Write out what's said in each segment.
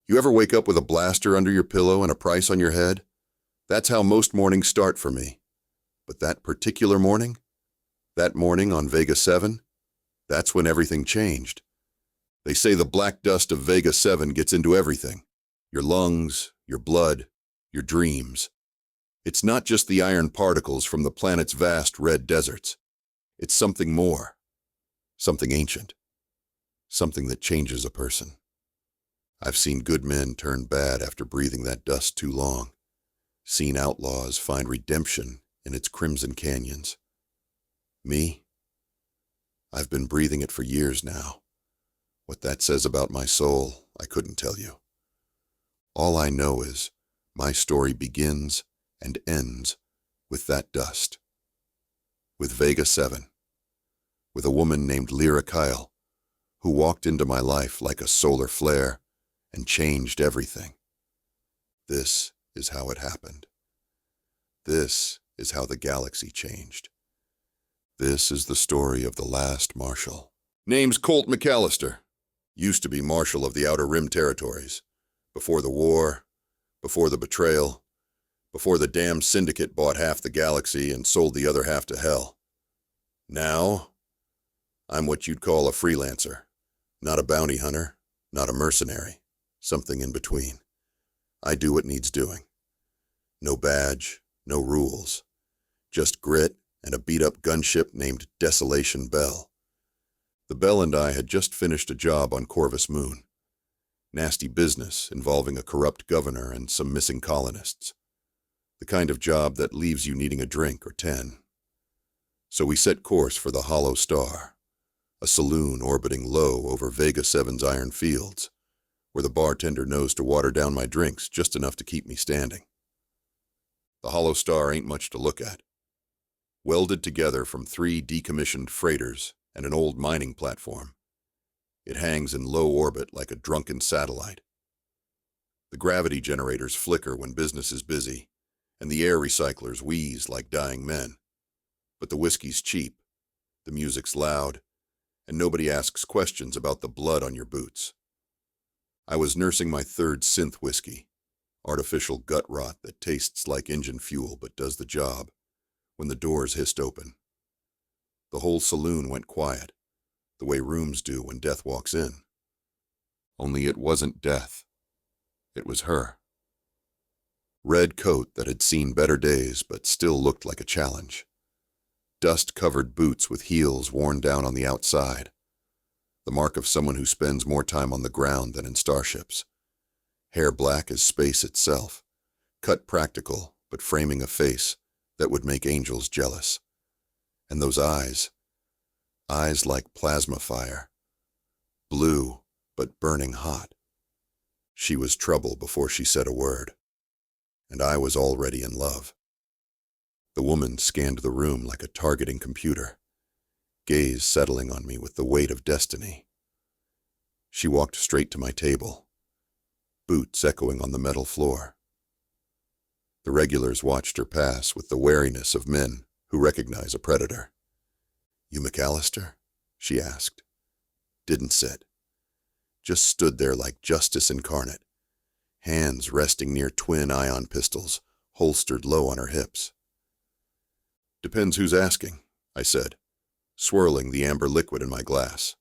You ever wake up with a blaster under your pillow and a price on your head? That's how most mornings start for me. But that particular morning? That morning on Vega 7? That's when everything changed. They say the black dust of Vega 7 gets into everything. Your lungs, your blood, your dreams. It's not just the iron particles from the planet's vast red deserts. It's something more. Something ancient. Something that changes a person. I've seen good men turn bad after breathing that dust too long. Seen outlaws find redemption in its crimson canyons. Me? I've been breathing it for years now. What that says about my soul, I couldn't tell you. All I know is my story begins and ends with that dust. With Vega 7. With a woman named Lira Kael, who walked into my life like a solar flare and changed everything. This is how it happened. This is how the galaxy changed. This is the story of the last Marshal. Name's Colt McAllister. Used to be Marshal of the Outer Rim territories. Before the war, before the betrayal, before the damn Syndicate bought half the galaxy and sold the other half to hell. Now, I'm what you'd call a freelancer. Not a bounty hunter, not a mercenary. Something in between. I do what needs doing. No badge, no rules. Just grit and a beat-up gunship named Desolation Bell. The Bell and I had just finished a job on Corvus Moon. Nasty business involving a corrupt governor and some missing colonists. The kind of job that leaves you needing a drink or 10. So we set course for the Hollow Star, a saloon orbiting low over Vega 7's iron fields, where the bartender knows to water down my drinks just enough to keep me standing. The Hollow Star ain't much to look at. Welded together from 3 decommissioned freighters and an old mining platform, it hangs in low orbit like a drunken satellite. The gravity generators flicker when business is busy, and the air recyclers wheeze like dying men. But the whiskey's cheap, the music's loud, and nobody asks questions about the blood on your boots. I was nursing my 3rd synth whiskey, artificial gut rot that tastes like engine fuel but does the job, when the doors hissed open. The whole saloon went quiet, the way rooms do when death walks in. Only it wasn't death. It was her. Red coat that had seen better days but still looked like a challenge. Dust-covered boots with heels worn down on the outside. The mark of someone who spends more time on the ground than in starships. Hair black as space itself, cut practical but framing a face that would make angels jealous. And those eyes like plasma fire. Blue, but burning hot. She was trouble before she said a word. And I was already in love. The woman scanned the room like a targeting computer, gaze settling on me with the weight of destiny. She walked straight to my table, boots echoing on the metal floor. The regulars watched her pass with the wariness of men who recognize a predator. "You McAllister?" she asked. Didn't sit. Just stood there like justice incarnate, hands resting near twin ion pistols, holstered low on her hips. "Depends who's asking," I said, swirling the amber liquid in my glass.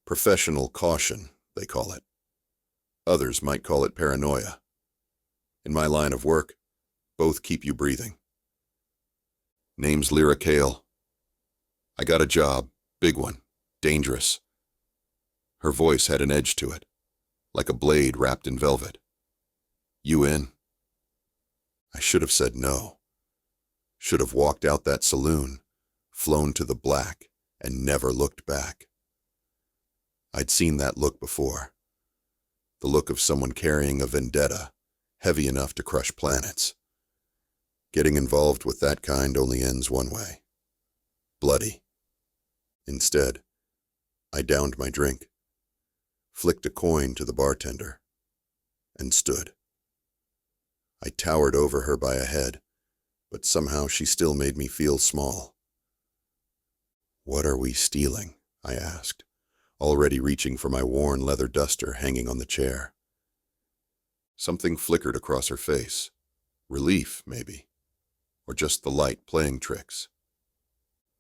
Professional caution, they call it. Others might call it paranoia. In my line of work, both keep you breathing. Name's Lira Kael. I got a job, big one, dangerous. Her voice had an edge to it, like a blade wrapped in velvet. "You in?" I should have said no. Should have walked out that saloon, flown to the black, and never looked back. I'd seen that look before. The look of someone carrying a vendetta, heavy enough to crush planets. Getting involved with that kind only ends one way. Bloody. Instead, I downed my drink, flicked a coin to the bartender, and stood. I towered over her by a head, but somehow she still made me feel small. "What are we stealing?" I asked, already reaching for my worn leather duster hanging on the chair. Something flickered across her face. Relief, maybe. Or just the light playing tricks.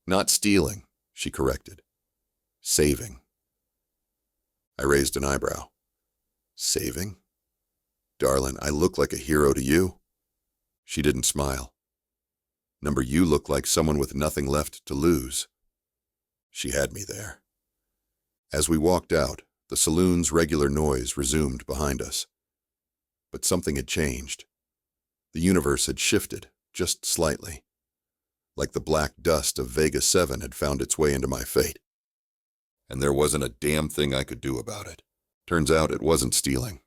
Not stealing, she corrected. Saving. I raised an eyebrow. Saving? Darling, I look like a hero to you? She didn't smile. Number, you look like someone with nothing left to lose. She had me there. As we walked out, the saloon's regular noise resumed behind us. But something had changed. The universe had shifted, just slightly. Like the black dust of Vega 7 had found its way into my fate. And there wasn't a damn thing I could do about it. Turns out it wasn't stealing.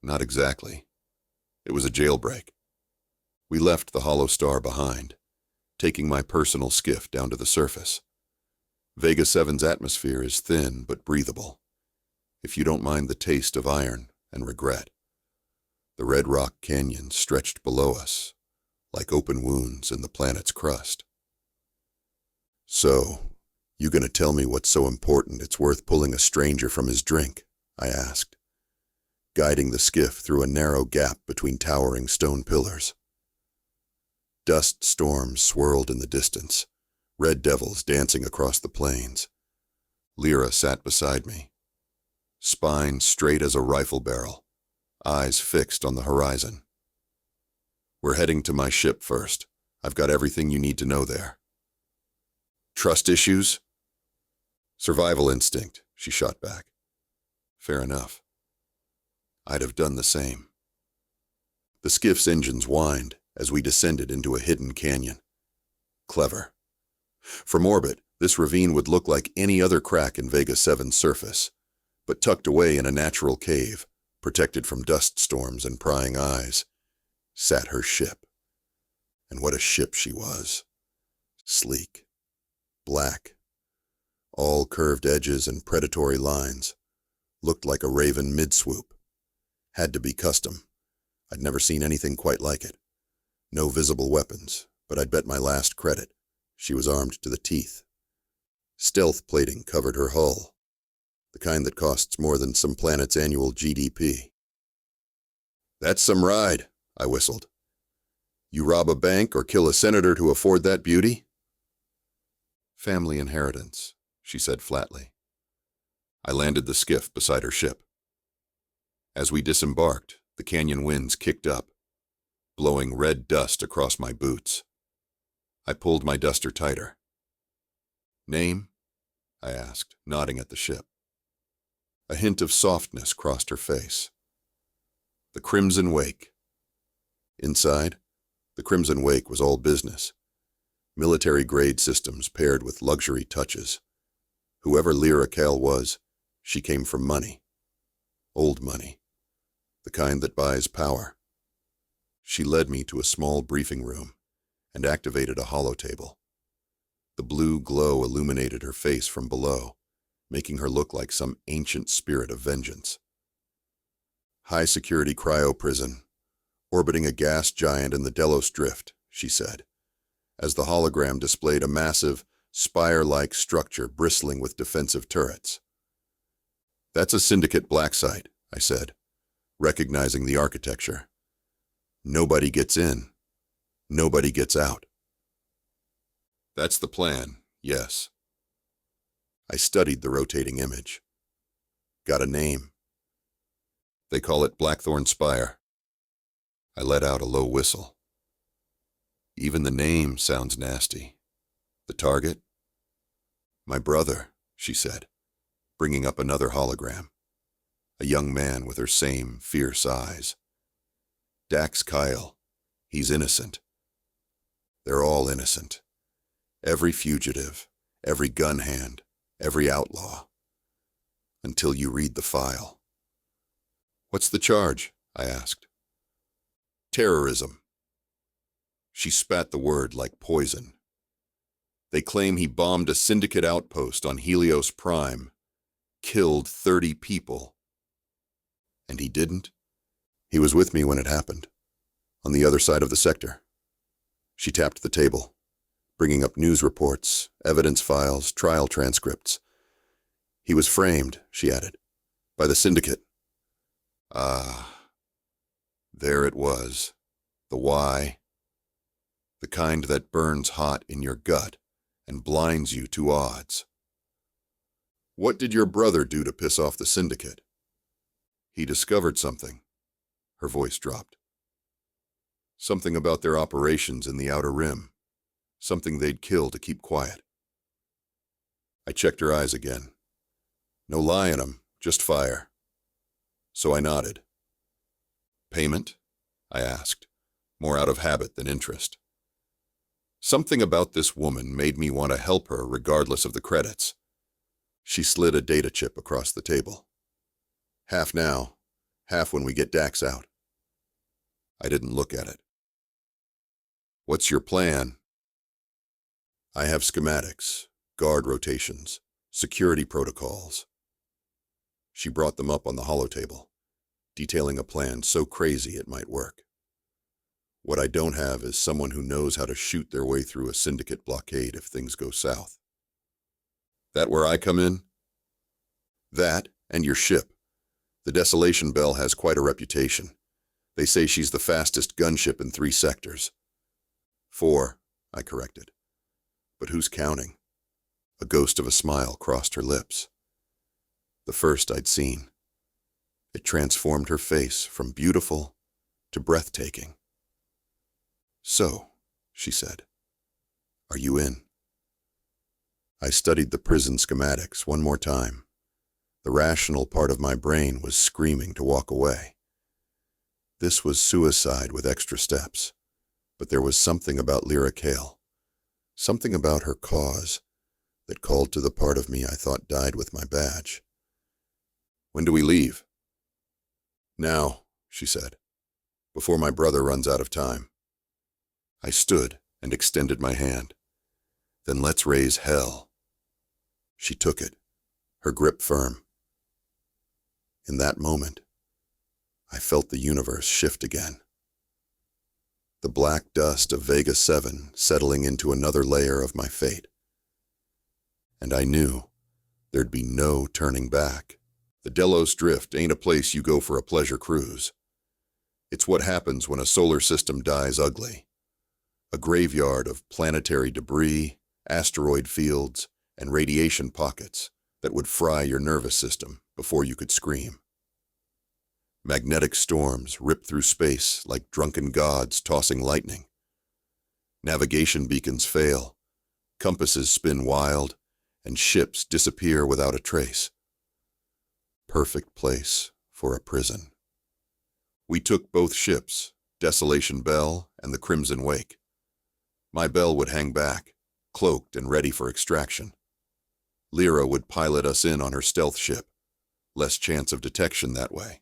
Not exactly. It was a jailbreak. We left the Hollow Star behind, taking my personal skiff down to the surface. Vega 7's atmosphere is thin but breathable, if you don't mind the taste of iron and regret. The red rock canyons stretched below us, like open wounds in the planet's crust. So, you gonna tell me what's so important it's worth pulling a stranger from his drink? I asked, guiding the skiff through a narrow gap between towering stone pillars. Dust storms swirled in the distance, red devils dancing across the plains. Lira sat beside me, spine straight as a rifle barrel, eyes fixed on the horizon. We're heading to my ship first. I've got everything you need to know there. Trust issues? Survival instinct, she shot back. Fair enough. I'd have done the same. The skiff's engines whined as we descended into a hidden canyon. Clever. From orbit, this ravine would look like any other crack in Vega 7's surface, but tucked away in a natural cave, protected from dust storms and prying eyes, sat her ship. And what a ship she was. Sleek. Black. All curved edges and predatory lines. Looked like a Raven mid-swoop. Had to be custom. I'd never seen anything quite like it. No visible weapons, but I'd bet my last credit she was armed to the teeth. Stealth plating covered her hull, the kind that costs more than some planet's annual GDP. That's some ride, I whistled. You rob a bank or kill a senator to afford that beauty? Family inheritance, she said flatly. I landed the skiff beside her ship. As we disembarked, the canyon winds kicked up, blowing red dust across my boots. I pulled my duster tighter. Name? I asked, nodding at the ship. A hint of softness crossed her face. The Crimson Wake. Inside, the Crimson Wake was all business. Military-grade systems paired with luxury touches. Whoever Lira Kael was, she came from money. Old money. The kind that buys power. She led me to a small briefing room and activated a holotable. The blue glow illuminated her face from below, making her look like some ancient spirit of vengeance. High-security cryo-prison, orbiting a gas giant in the Delos Drift, she said, as the hologram displayed a massive, spire-like structure bristling with defensive turrets. That's a Syndicate black site, I said, recognizing the architecture. Nobody gets in. Nobody gets out. That's the plan, yes. I studied the rotating image. Got a name. They call it Blackthorn Spire. I let out a low whistle. Even the name sounds nasty. The target? My brother, she said, bringing up another hologram. A young man with her same fierce eyes. Dax Kael. He's innocent. They're all innocent. Every fugitive, every gun hand, every outlaw. Until you read the file. What's the charge? I asked. Terrorism. She spat the word like poison. They claim he bombed a Syndicate outpost on Helios Prime, killed 30 people. And he didn't? He was with me when it happened, on the other side of the sector. She tapped the table, bringing up news reports, evidence files, trial transcripts. He was framed, she added, by the Syndicate. Ah. There it was, the why, the kind that burns hot in your gut and blinds you to odds. What did your brother do to piss off the Syndicate? He discovered something. Her voice dropped. Something about their operations in the Outer Rim. Something they'd kill to keep quiet. I checked her eyes again. No lie in 'em, just fire. So I nodded. Payment? I asked, more out of habit than interest. Something about this woman made me want to help her regardless of the credits. She slid a data chip across the table. Half now, half when we get Dax out. I didn't look at it. What's your plan? I have schematics, guard rotations, security protocols. She brought them up on the holotable, detailing a plan so crazy it might work. What I don't have is someone who knows how to shoot their way through a Syndicate blockade if things go south. That where I come in? That and your ship. The Desolation Belle has quite a reputation. They say she's the fastest gunship in 3 sectors. 4, I corrected. But who's counting? A ghost of a smile crossed her lips. The first I'd seen. It transformed her face from beautiful to breathtaking. So, she said, are you in? I studied the prison schematics one more time. The rational part of my brain was screaming to walk away. This was suicide with extra steps, but there was something about Lira Kael, something about her cause, that called to the part of me I thought died with my badge. When do we leave? Now, she said, before my brother runs out of time. I stood and extended my hand. Then let's raise hell. She took it, her grip firm. In that moment, I felt the universe shift again. The black dust of Vega 7 settling into another layer of my fate. And I knew there'd be no turning back. The Delos Drift ain't a place you go for a pleasure cruise. It's what happens when a solar system dies ugly. A graveyard of planetary debris, asteroid fields, and radiation pockets that would fry your nervous system before you could scream. Magnetic storms rip through space like drunken gods tossing lightning. Navigation beacons fail, compasses spin wild, and ships disappear without a trace. Perfect place for a prison. We took both ships, Desolation Belle and the Crimson Wake. My Belle would hang back, cloaked and ready for extraction. Lira would pilot us in on her stealth ship. Less chance of detection that way.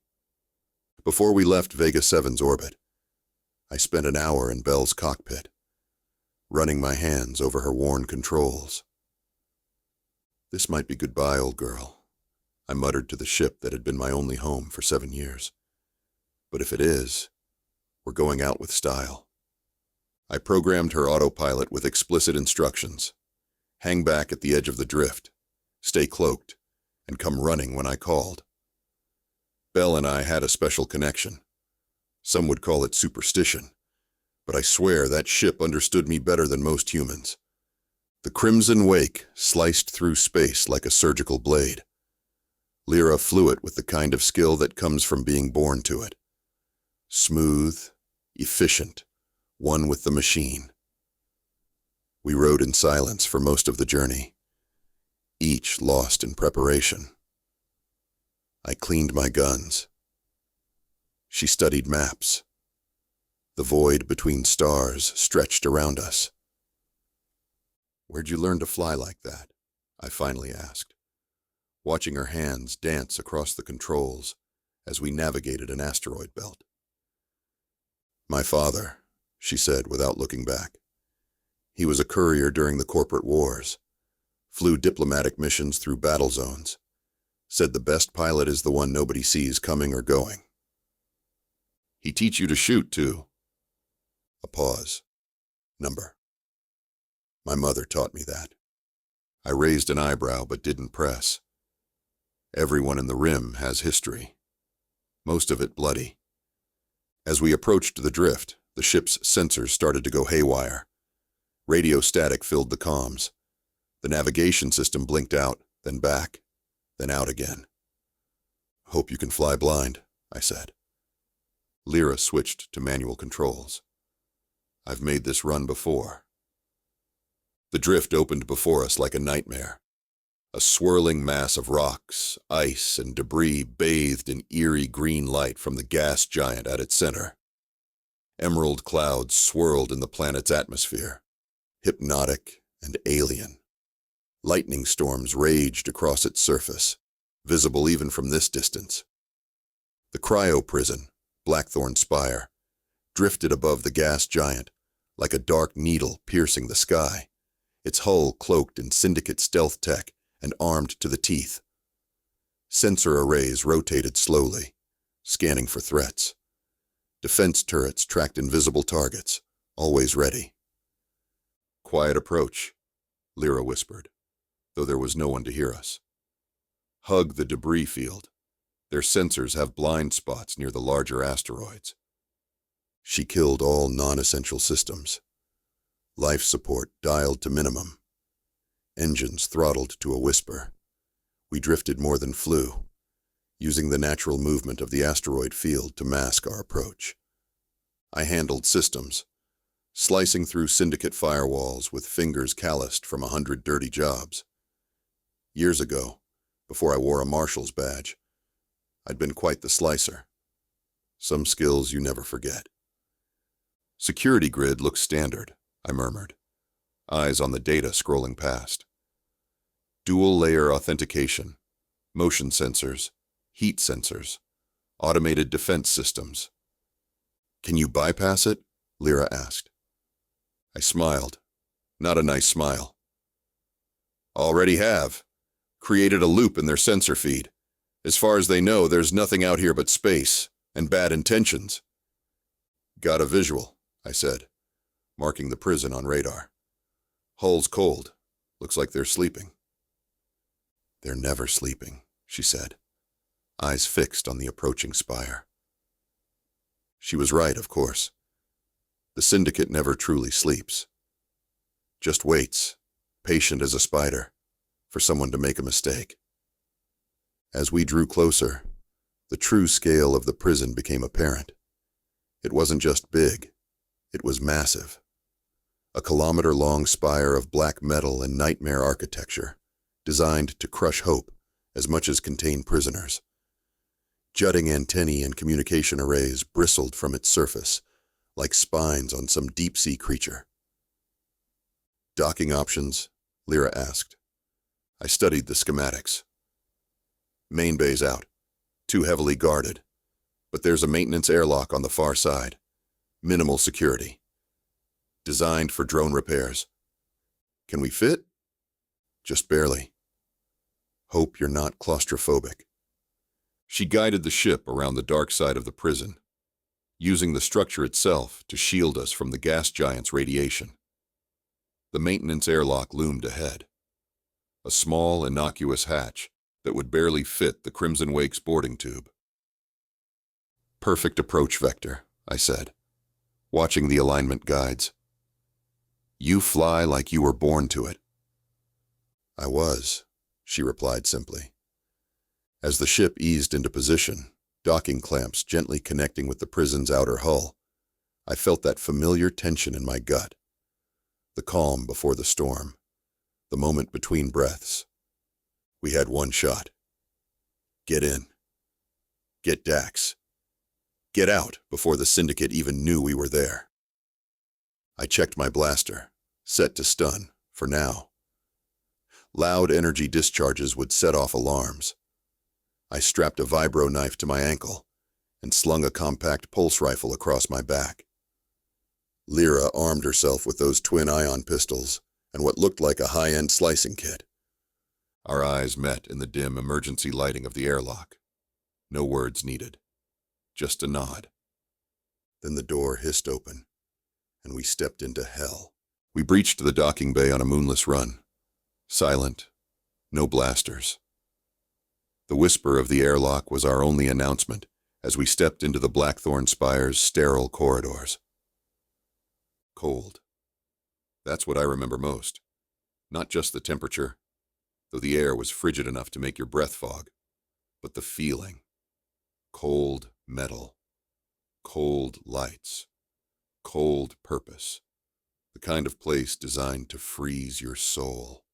Before we left Vega 7's orbit, I spent an hour in Belle's cockpit, running my hands over her worn controls. This might be goodbye, old girl, I muttered to the ship that had been my only home for 7 years. But if it is, we're going out with style. I programmed her autopilot with explicit instructions. Hang back at the edge of the drift, stay cloaked, and come running when I called. Belle and I had a special connection. Some would call it superstition, but I swear that ship understood me better than most humans. The Crimson Wake sliced through space like a surgical blade. Lira flew it with the kind of skill that comes from being born to it. Smooth, efficient, one with the machine. We rode in silence for most of the journey, each lost in preparation. I cleaned my guns. She studied maps. The void between stars stretched around us. Where'd you learn to fly like that? I finally asked, watching her hands dance across the controls as we navigated an asteroid belt. My father, she said without looking back. He was a courier during the corporate wars, flew diplomatic missions through battle zones, said the best pilot is the one nobody sees coming or going. He teach you to shoot, too. A pause. Number. My mother taught me that. I raised an eyebrow but didn't press. Everyone in the Rim has history. Most of it bloody. As we approached the drift, the ship's sensors started to go haywire. Radio static filled the comms. The navigation system blinked out, then back, then out again. "Hope you can fly blind," I said. Lira switched to manual controls. "I've made this run before." The drift opened before us like a nightmare. A swirling mass of rocks, ice, and debris bathed in eerie green light from the gas giant at its center. Emerald clouds swirled in the planet's atmosphere, hypnotic and alien. Lightning storms raged across its surface, visible even from this distance. The cryo-prison, Blackthorn Spire, drifted above the gas giant, like a dark needle piercing the sky, its hull cloaked in Syndicate stealth tech and armed to the teeth. Sensor arrays rotated slowly, scanning for threats. Defense turrets tracked invisible targets, always ready. "Quiet approach," Lira whispered, though there was no one to hear us. "Hug the debris field. Their sensors have blind spots near the larger asteroids." She killed all non-essential systems. Life support dialed to minimum. Engines throttled to a whisper. We drifted more than flew, using the natural movement of the asteroid field to mask our approach. I handled systems, slicing through Syndicate firewalls with fingers calloused from 100 dirty jobs. Years ago, before I wore a Marshal's badge, I'd been quite the slicer. Some skills you never forget. "Security grid looks standard," I murmured, eyes on the data scrolling past. "Dual-layer authentication, motion sensors, heat sensors, automated defense systems." "Can you bypass it?" Lira asked. I smiled. Not a nice smile. "Already have. Created a loop in their sensor feed. As far as they know, there's nothing out here but space and bad intentions." "Got a visual," I said, marking the prison on radar. "Hull's cold. Looks like they're sleeping." "They're never sleeping," she said, eyes fixed on the approaching spire. She was right, of course. The Syndicate never truly sleeps. Just waits, patient as a spider, for someone to make a mistake. As we drew closer, the true scale of the prison became apparent. It wasn't just big, it was massive. A kilometer-long spire of black metal and nightmare architecture, designed to crush hope as much as contain prisoners. Jutting antennae and communication arrays bristled from its surface, like spines on some deep-sea creature. "Docking options?" Lira asked. I studied the schematics. "Main bay's out, too heavily guarded, but there's a maintenance airlock on the far side. Minimal security. Designed for drone repairs. Can we fit?" "Just barely. Hope you're not claustrophobic." She guided the ship around the dark side of the prison, using the structure itself to shield us from the gas giant's radiation. The maintenance airlock loomed ahead. A small, innocuous hatch that would barely fit the Crimson Wake's boarding tube. "Perfect approach vector," I said, watching the alignment guides. "You fly like you were born to it." "I was," she replied simply. As the ship eased into position, docking clamps gently connecting with the prison's outer hull, I felt that familiar tension in my gut. The calm before the storm, the moment between breaths. We had one shot. Get in. Get Dax. Get out before the Syndicate even knew we were there. I checked my blaster, set to stun, for now. Loud energy discharges would set off alarms. I strapped a vibro knife to my ankle and slung a compact pulse rifle across my back. Lira armed herself with those twin ion pistols and what looked like a high-end slicing kit. Our eyes met in the dim emergency lighting of the airlock. No words needed. Just a nod. Then the door hissed open, and we stepped into hell. We breached the docking bay on a moonless run. Silent, no blasters. The whisper of the airlock was our only announcement as we stepped into the Blackthorn Spire's sterile corridors. Cold. That's what I remember most. Not just the temperature, though the air was frigid enough to make your breath fog, but the feeling. Cold metal. Cold lights. Cold purpose. The kind of place designed to freeze your soul.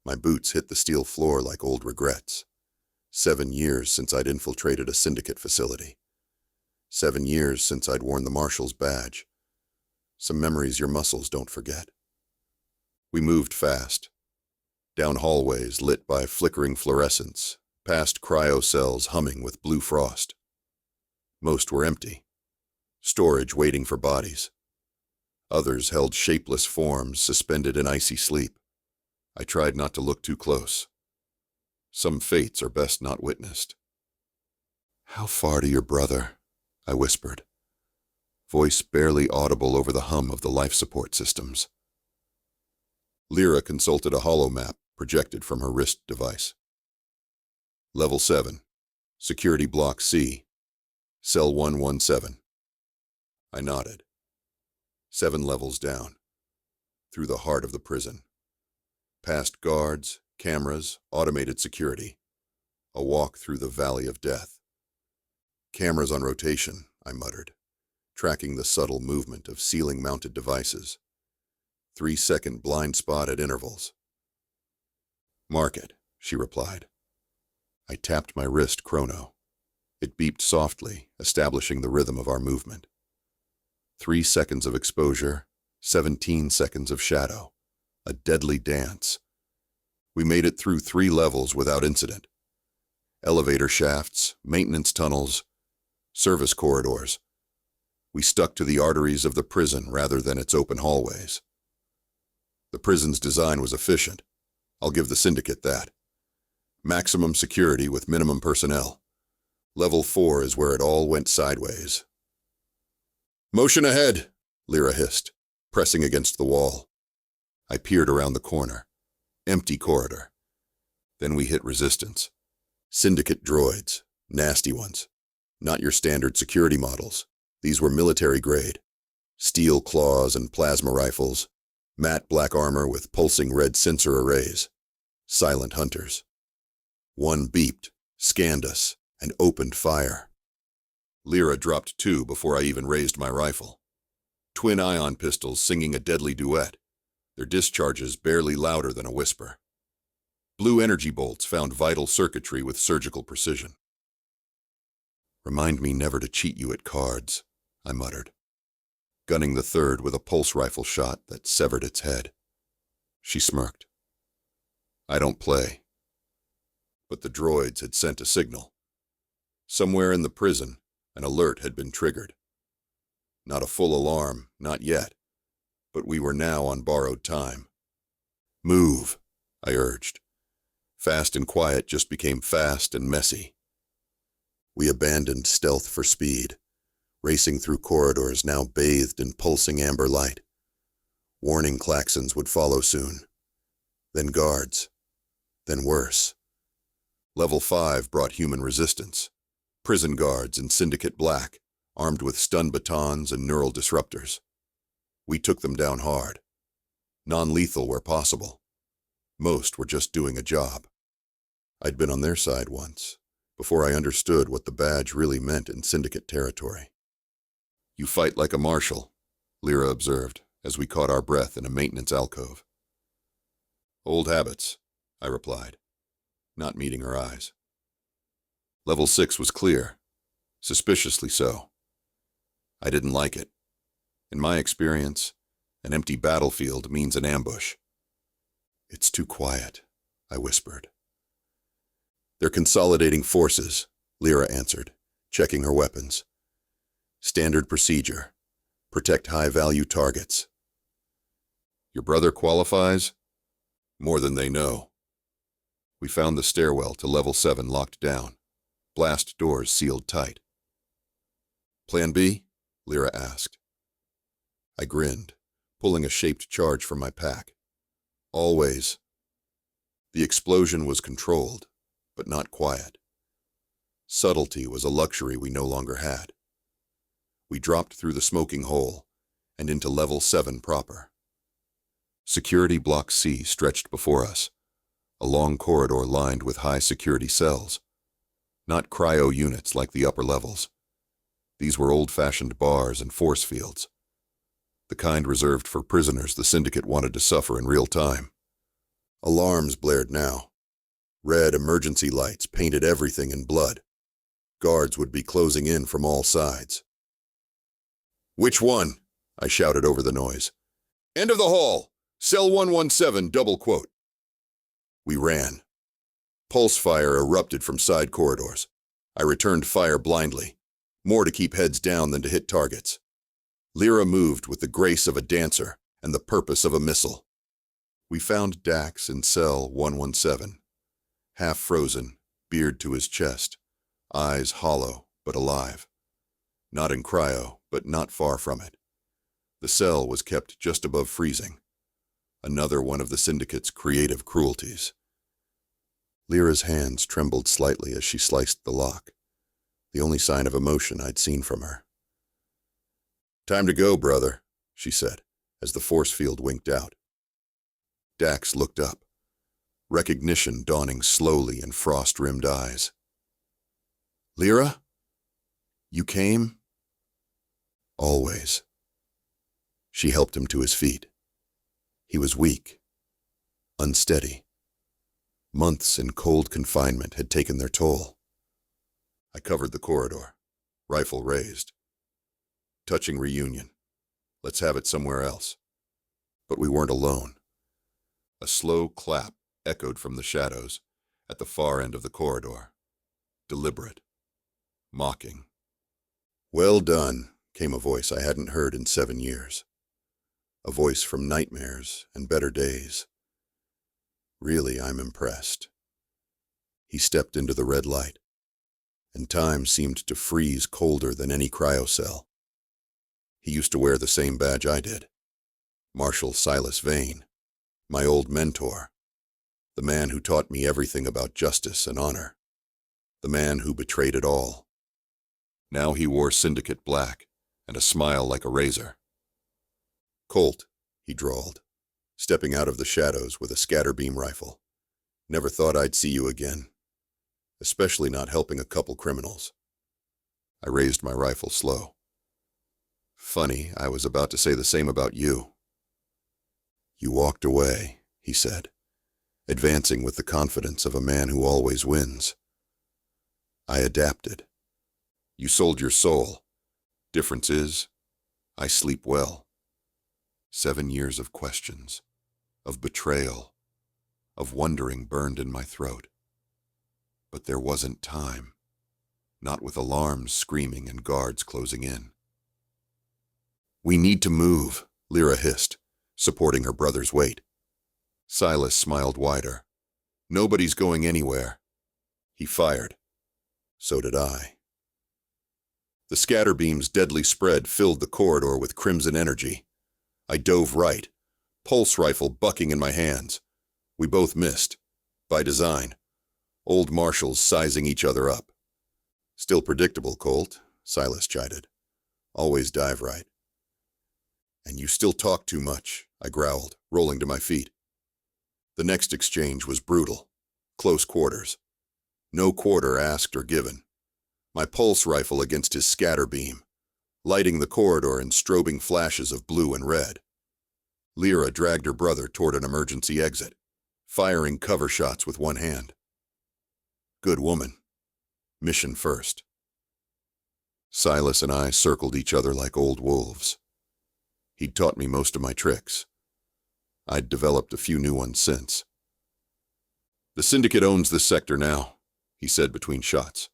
My boots hit the steel floor like old regrets. 7 years since I'd infiltrated a Syndicate facility. 7 years since I'd worn the Marshal's badge. Some memories your muscles don't forget. We moved fast. Down hallways lit by flickering fluorescence, past cryo cells humming with blue frost. Most were empty. Storage waiting for bodies. Others held shapeless forms suspended in icy sleep. I tried not to look too close. Some fates are best not witnessed. "How far to your brother?" I whispered, voice barely audible over the hum of the life support systems. Lira consulted a holomap projected from her wrist device. Level 7, Security Block C, Cell 117. I nodded. 7 levels down, through the heart of the prison. Past guards, cameras, automated security. A walk through the valley of death. "Cameras on rotation," I muttered, tracking the subtle movement of ceiling-mounted devices. 3-second blind spot at intervals. "Mark it," she replied. I tapped my wrist chrono. It beeped softly, establishing the rhythm of our movement. 3 seconds of exposure, 17 seconds of shadow. A deadly dance. We made it through 3 levels without incident. Elevator shafts, maintenance tunnels, service corridors. We stuck to the arteries of the prison rather than its open hallways. The prison's design was efficient. I'll give the Syndicate that. Maximum security with minimum personnel. Level 4 is where it all went sideways. "Motion ahead," Lira hissed, pressing against the wall. I peered around the corner. Empty corridor. Then we hit resistance. Syndicate droids. Nasty ones. Not your standard security models. These were military grade. Steel claws and plasma rifles. Matte black armor with pulsing red sensor arrays. Silent hunters. One beeped, scanned us, and opened fire. Lira dropped 2 before I even raised my rifle. Twin ion pistols singing a deadly duet, their discharges barely louder than a whisper. Blue energy bolts found vital circuitry with surgical precision. "Remind me never to cheat you at cards," I muttered, gunning the third with a pulse rifle shot that severed its head. She smirked. "I don't play." But the droids had sent a signal. Somewhere in the prison, an alert had been triggered. Not a full alarm, not yet, but we were now on borrowed time. "Move," I urged. Fast and quiet just became fast and messy. We abandoned stealth for speed, racing through corridors now bathed in pulsing amber light. Warning klaxons would follow soon. Then guards. Then worse. Level 5 brought human resistance. Prison guards in Syndicate black, armed with stun batons and neural disruptors. We took them down hard. Non-lethal where possible. Most were just doing a job. I'd been on their side once, before I understood what the badge really meant in Syndicate territory. "You fight like a marshal," Lira observed, as we caught our breath in a maintenance alcove. "Old habits," I replied, not meeting her eyes. Level 6 was clear, suspiciously so. I didn't like it. In my experience, an empty battlefield means an ambush. "It's too quiet," I whispered. "They're consolidating forces," Lira answered, checking her weapons. "Standard procedure. Protect high-value targets." "Your brother qualifies?" "More than they know." We found the stairwell to level 7 locked down. Blast doors sealed tight. "Plan B?" Lira asked. I grinned, pulling a shaped charge from my pack. "Always." The explosion was controlled, but not quiet. Subtlety was a luxury we no longer had. We dropped through the smoking hole and into Level 7 proper. Security Block C stretched before us, a long corridor lined with high-security cells. Not cryo units like the upper levels. These were old-fashioned bars and force fields, the kind reserved for prisoners the Syndicate wanted to suffer in real time. Alarms blared now. Red emergency lights painted everything in blood. Guards would be closing in from all sides. "Which one?" I shouted over the noise. "End of the hall! Cell 117, double quote." We ran. Pulse fire erupted from side corridors. I returned fire blindly, more to keep heads down than to hit targets. Lira moved with the grace of a dancer and the purpose of a missile. We found Dax in cell 117, half frozen, beard to his chest, eyes hollow but alive. Not in cryo, but not far from it. The cell was kept just above freezing. Another one of the Syndicate's creative cruelties. Lyra's hands trembled slightly as she sliced the lock, the only sign of emotion I'd seen from her. "Time to go, brother," she said, as the force field winked out. Dax looked up, recognition dawning slowly in frost-rimmed eyes. "Lira? You came?" "Always." She helped him to his feet. He was weak, unsteady. Months in cold confinement had taken their toll. I covered the corridor, rifle raised. Touching reunion. Let's have it somewhere else. But we weren't alone. A slow clap echoed from the shadows at the far end of the corridor. Deliberate. Mocking. "Well done," came a voice I hadn't heard in 7 years. A voice from nightmares and better days. Really, I'm impressed. He stepped into the red light, and time seemed to freeze colder than any cryocell. He used to wear the same badge I did. Marshal Silas Vane, my old mentor, the man who taught me everything about justice and honor, the man who betrayed it all. Now he wore Syndicate black and a smile like a razor. "Colt," he drawled, stepping out of the shadows with a scatterbeam rifle. "Never thought I'd see you again, especially not helping a couple criminals." I raised my rifle slow. "Funny, I was about to say the same about you." "You walked away," he said, advancing with the confidence of a man who always wins. "I adapted. You sold your soul. Difference is, I sleep well. 7 years of questions, of betrayal, of wondering burned in my throat. But there wasn't time, not with alarms screaming and guards closing in." "We need to move," Lira hissed, supporting her brother's weight. Silas smiled wider. "Nobody's going anywhere." He fired. So did I. The scatterbeam's deadly spread filled the corridor with crimson energy. I dove right, pulse rifle bucking in my hands. We both missed, by design, old marshals sizing each other up. "Still predictable, Colt," Silas chided. "Always dive right." "And you still talk too much," I growled, rolling to my feet. The next exchange was brutal, close quarters. No quarter asked or given. My pulse rifle against his scatter beam, lighting the corridor in strobing flashes of blue and red. Lira dragged her brother toward an emergency exit, firing cover shots with one hand. Good woman. Mission first. Silas and I circled each other like old wolves. He'd taught me most of my tricks. I'd developed a few new ones since. "The Syndicate owns this sector now," he said between shots.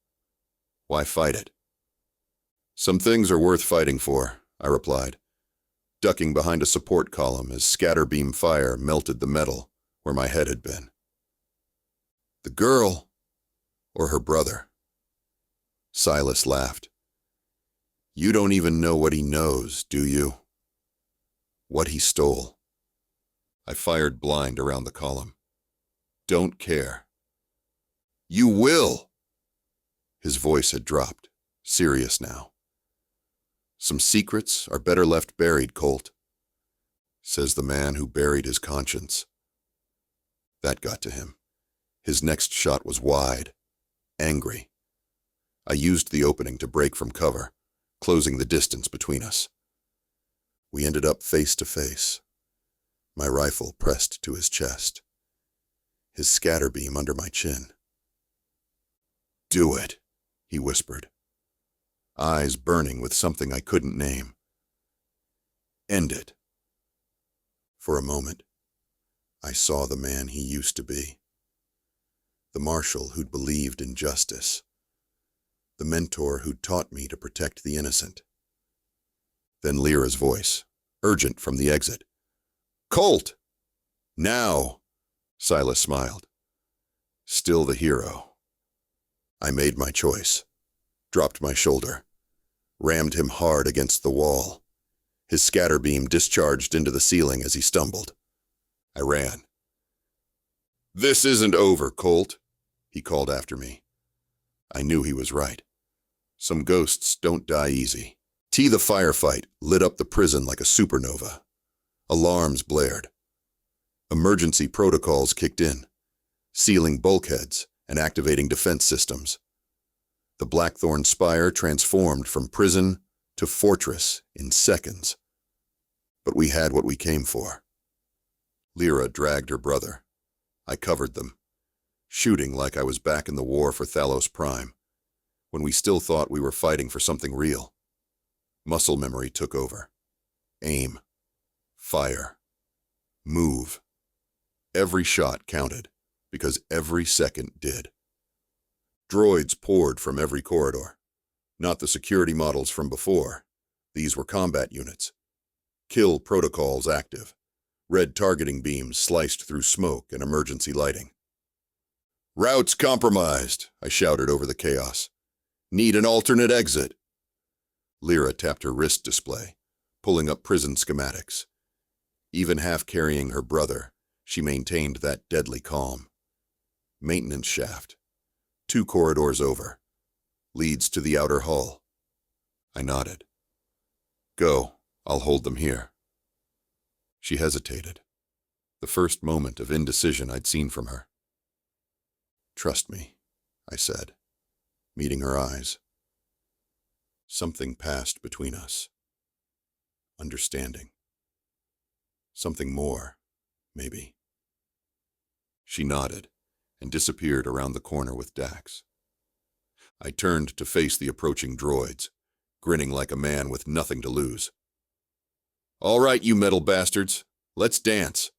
"Why fight it?" "Some things are worth fighting for," I replied, ducking behind a support column as scatterbeam fire melted the metal where my head had been. "The girl, or her brother?" Silas laughed. "You don't even know what he knows, do you? What he stole." I fired blind around the column. "Don't care." "You will!" His voice had dropped, serious now. "Some secrets are better left buried, Colt," says the man who buried his conscience. That got to him. His next shot was wide, angry. I used the opening to break from cover, closing the distance between us. We ended up face to face, my rifle pressed to his chest, his scatter beam under my chin. "Do it," he whispered, eyes burning with something I couldn't name. "End it." For a moment, I saw the man he used to be. The marshal who'd believed in justice. The mentor who'd taught me to protect the innocent. Then Lira's voice, urgent from the exit. "Colt! Now!" Silas smiled. Still the hero. I made my choice, dropped my shoulder, rammed him hard against the wall. His scatter beam discharged into the ceiling as he stumbled. I ran. "This isn't over, Colt," he called after me. I knew he was right. Some ghosts don't die easy. The firefight lit up the prison like a supernova. Alarms blared. Emergency protocols kicked in, sealing bulkheads and activating defense systems. The Blackthorn Spire transformed from prison to fortress in seconds. But we had what we came for. Lira dragged her brother. I covered them, shooting like I was back in the war for Thalos Prime, when we still thought we were fighting for something real. Muscle memory took over. Aim. Fire. Move. Every shot counted, because every second did. Droids poured from every corridor. Not the security models from before. These were combat units. Kill protocols active. Red targeting beams sliced through smoke and emergency lighting. "Routes compromised," I shouted over the chaos. "Need an alternate exit." Lira tapped her wrist display, pulling up prison schematics. Even half carrying her brother, she maintained that deadly calm. Maintenance shaft. 2 corridors over. Leads to the outer hull. I nodded. "Go. I'll hold them here." She hesitated. The first moment of indecision I'd seen from her. "Trust me," I said, meeting her eyes. Something passed between us. Understanding. Something more, maybe. She nodded and disappeared around the corner with Dax. I turned to face the approaching droids, grinning like a man with nothing to lose. "All right, you metal bastards, let's dance."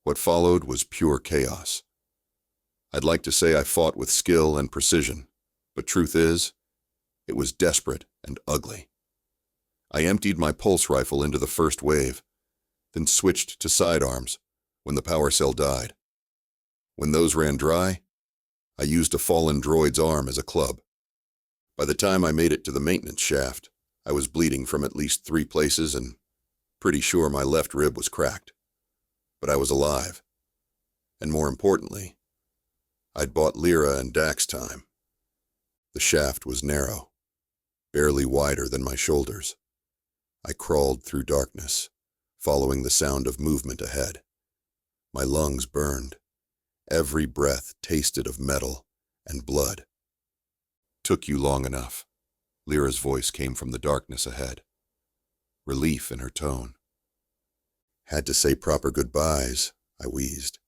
What followed was pure chaos. I'd like to say I fought with skill and precision, but truth is, it was desperate and ugly. I emptied my pulse rifle into the first wave, then switched to sidearms when the power cell died. When those ran dry, I used a fallen droid's arm as a club. By the time I made it to the maintenance shaft, I was bleeding from at least 3 places and pretty sure my left rib was cracked. But I was alive. And more importantly, I'd bought Lira and Dax time. The shaft was narrow, barely wider than my shoulders. I crawled through darkness, following the sound of movement ahead. My lungs burned. Every breath tasted of metal and blood. "Took you long enough." Lira's voice came from the darkness ahead. Relief in her tone. "Had to say proper goodbyes," I wheezed.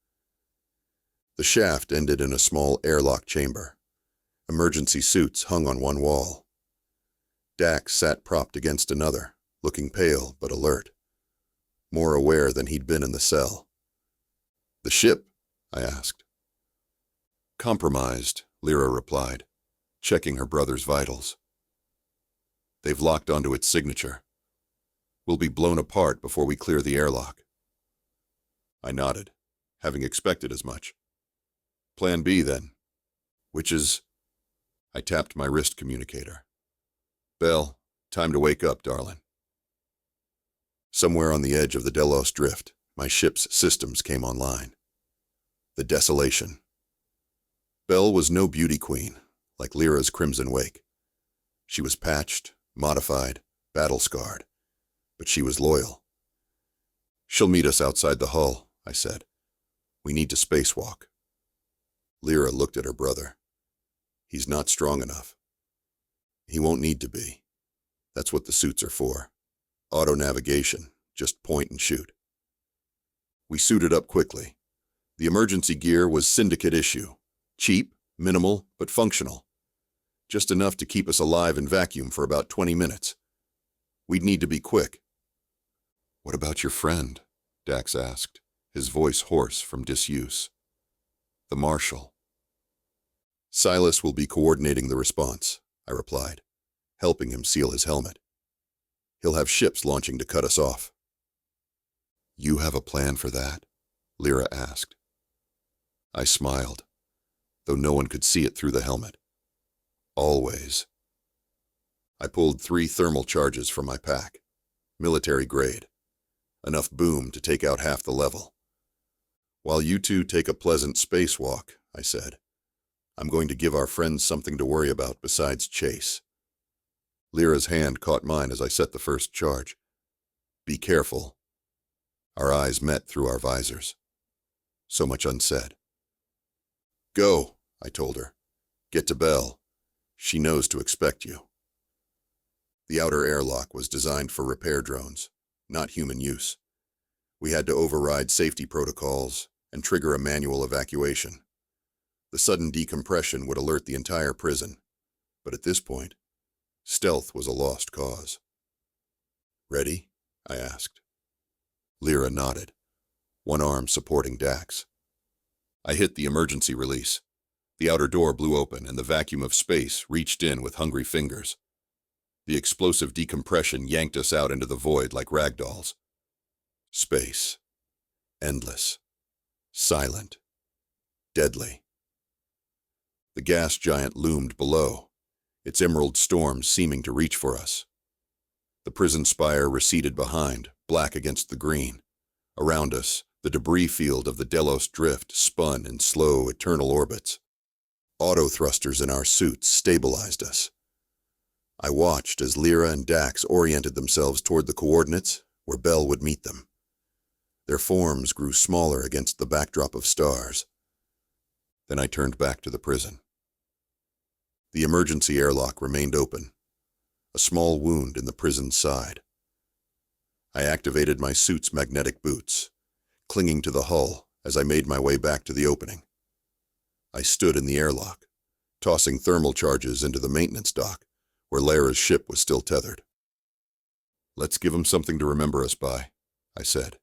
The shaft ended in a small airlock chamber. Emergency suits hung on one wall. Dax sat propped against another, looking pale but alert, more aware than he'd been in the cell. "The ship?" I asked. "Compromised," Lira replied, checking her brother's vitals. "They've locked onto its signature. We'll be blown apart before we clear the airlock." I nodded, having expected as much. "Plan B, then. Which is—" I tapped my wrist communicator. "Bell, time to wake up, darling." Somewhere on the edge of the Delos Drift, my ship's systems came online. The desolation. Bell was no beauty queen, like Lyra's crimson wake. She was patched, modified, battle-scarred, but she was loyal. "She'll meet us outside the hull," I said. "We need to spacewalk." Lira looked at her brother. "He's not strong enough." "He won't need to be. That's what the suits are for. Auto-navigation, just point and shoot." We suited up quickly. The emergency gear was Syndicate issue. Cheap, minimal, but functional. Just enough to keep us alive in vacuum for about 20 minutes. We'd need to be quick. "What about your friend?" Dax asked, his voice hoarse from disuse. "The Marshal." "Silas will be coordinating the response," I replied, helping him seal his helmet. "He'll have ships launching to cut us off." "You have a plan for that?" Lira asked. I smiled, though no one could see it through the helmet. "Always." I pulled 3 thermal charges from my pack, military grade, enough boom to take out half the level. "While you two take a pleasant spacewalk," I said, "I'm going to give our friends something to worry about besides chase." Lyra's hand caught mine as I set the first charge. "Be careful." Our eyes met through our visors. So much unsaid. "Go," I told her. "Get to Belle. She knows to expect you." The outer airlock was designed for repair drones, not human use. We had to override safety protocols and trigger a manual evacuation. The sudden decompression would alert the entire prison, but at this point, stealth was a lost cause. "Ready?" I asked. Lira nodded, one arm supporting Dax. I hit the emergency release. The outer door blew open and the vacuum of space reached in with hungry fingers. The explosive decompression yanked us out into the void like ragdolls. Space. Endless. Silent. Deadly. The gas giant loomed below, its emerald storm seeming to reach for us. The prison spire receded behind, black against the green. Around us, the debris field of the Delos drift spun in slow, eternal orbits. Auto-thrusters in our suits stabilized us. I watched as Lira and Dax oriented themselves toward the coordinates where Belle would meet them. Their forms grew smaller against the backdrop of stars. Then I turned back to the prison. The emergency airlock remained open, a small wound in the prison's side. I activated my suit's magnetic boots, clinging to the hull as I made my way back to the opening. I stood in the airlock, tossing thermal charges into the maintenance dock, where Lyra's ship was still tethered. "Let's give them something to remember us by," I said,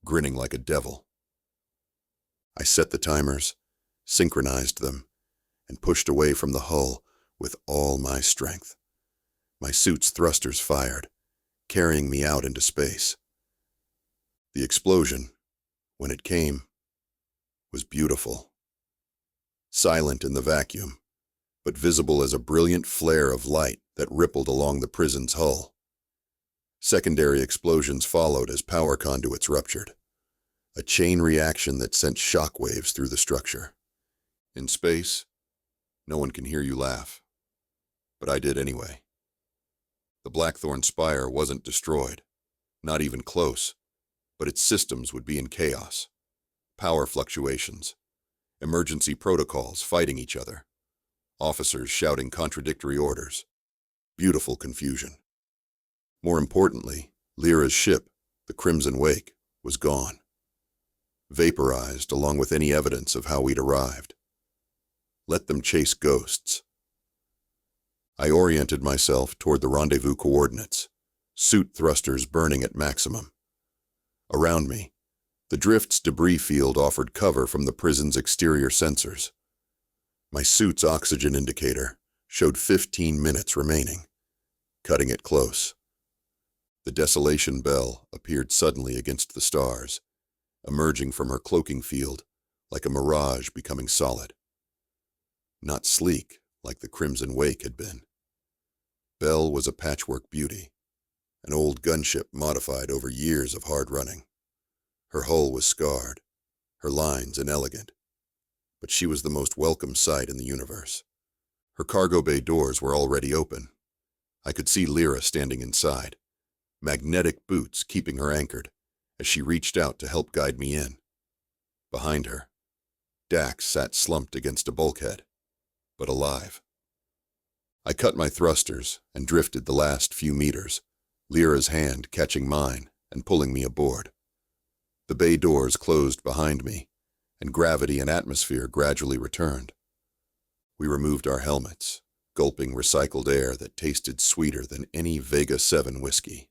grinning like a devil. I set the timers, synchronized them, and pushed away from the hull with all my strength. My suit's thrusters fired, carrying me out into space. The explosion, when it came, was beautiful. Silent in the vacuum, but visible as a brilliant flare of light that rippled along the prison's hull. Secondary explosions followed as power conduits ruptured, a chain reaction that sent shockwaves through the structure. In space, no one can hear you laugh, but I did anyway. The Blackthorn Spire wasn't destroyed, not even close, but its systems would be in chaos. Power fluctuations, emergency protocols fighting each other, officers shouting contradictory orders, beautiful confusion. More importantly, Lyra's ship, the Crimson Wake, was gone, vaporized along with any evidence of how we'd arrived. Let them chase ghosts. I oriented myself toward the rendezvous coordinates, suit thrusters burning at maximum. Around me, the drift's debris field offered cover from the prison's exterior sensors. My suit's oxygen indicator showed 15 minutes remaining, cutting it close. The desolation Belle appeared suddenly against the stars, emerging from her cloaking field like a mirage becoming solid. Not sleek like the Crimson Wake had been. Belle was a patchwork beauty, an old gunship modified over years of hard running. Her hull was scarred, her lines inelegant, but she was the most welcome sight in the universe. Her cargo bay doors were already open. I could see Lira standing inside, magnetic boots keeping her anchored, as she reached out to help guide me in. Behind her, Dax sat slumped against a bulkhead, but alive. I cut my thrusters and drifted the last few meters, Lira's hand catching mine and pulling me aboard. The bay doors closed behind me, and gravity and atmosphere gradually returned. We removed our helmets, gulping recycled air that tasted sweeter than any Vega 7 whiskey.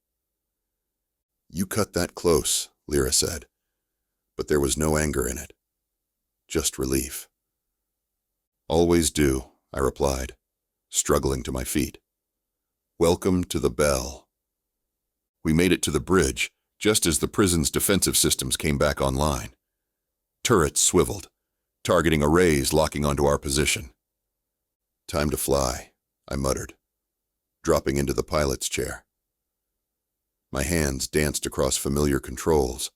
"You cut that close," Lira said, but there was no anger in it, just relief. "Always do," I replied, struggling to my feet. "Welcome to the Bell." We made it to the bridge just as the prison's defensive systems came back online. Turrets swiveled, targeting arrays locking onto our position. "Time to fly," I muttered, dropping into the pilot's chair. My hands danced across familiar controls,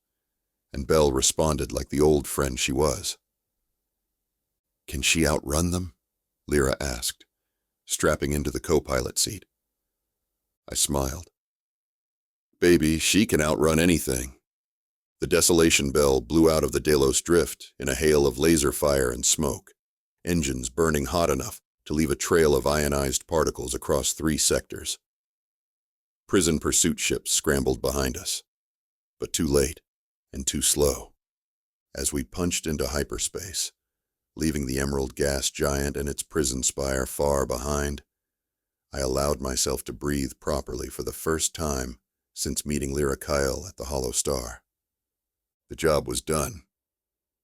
and Belle responded like the old friend she was. "Can she outrun them?" Lira asked, strapping into the co-pilot seat. I smiled. "Baby, she can outrun anything." The Desolation Bell blew out of the Delos Drift in a hail of laser fire and smoke, engines burning hot enough to leave a trail of ionized particles across 3 sectors. Prison pursuit ships scrambled behind us, but too late and too slow. As we punched into hyperspace, leaving the emerald gas giant and its prison spire far behind, I allowed myself to breathe properly for the first time since meeting Lira Kael at the Hollow Star. The job was done.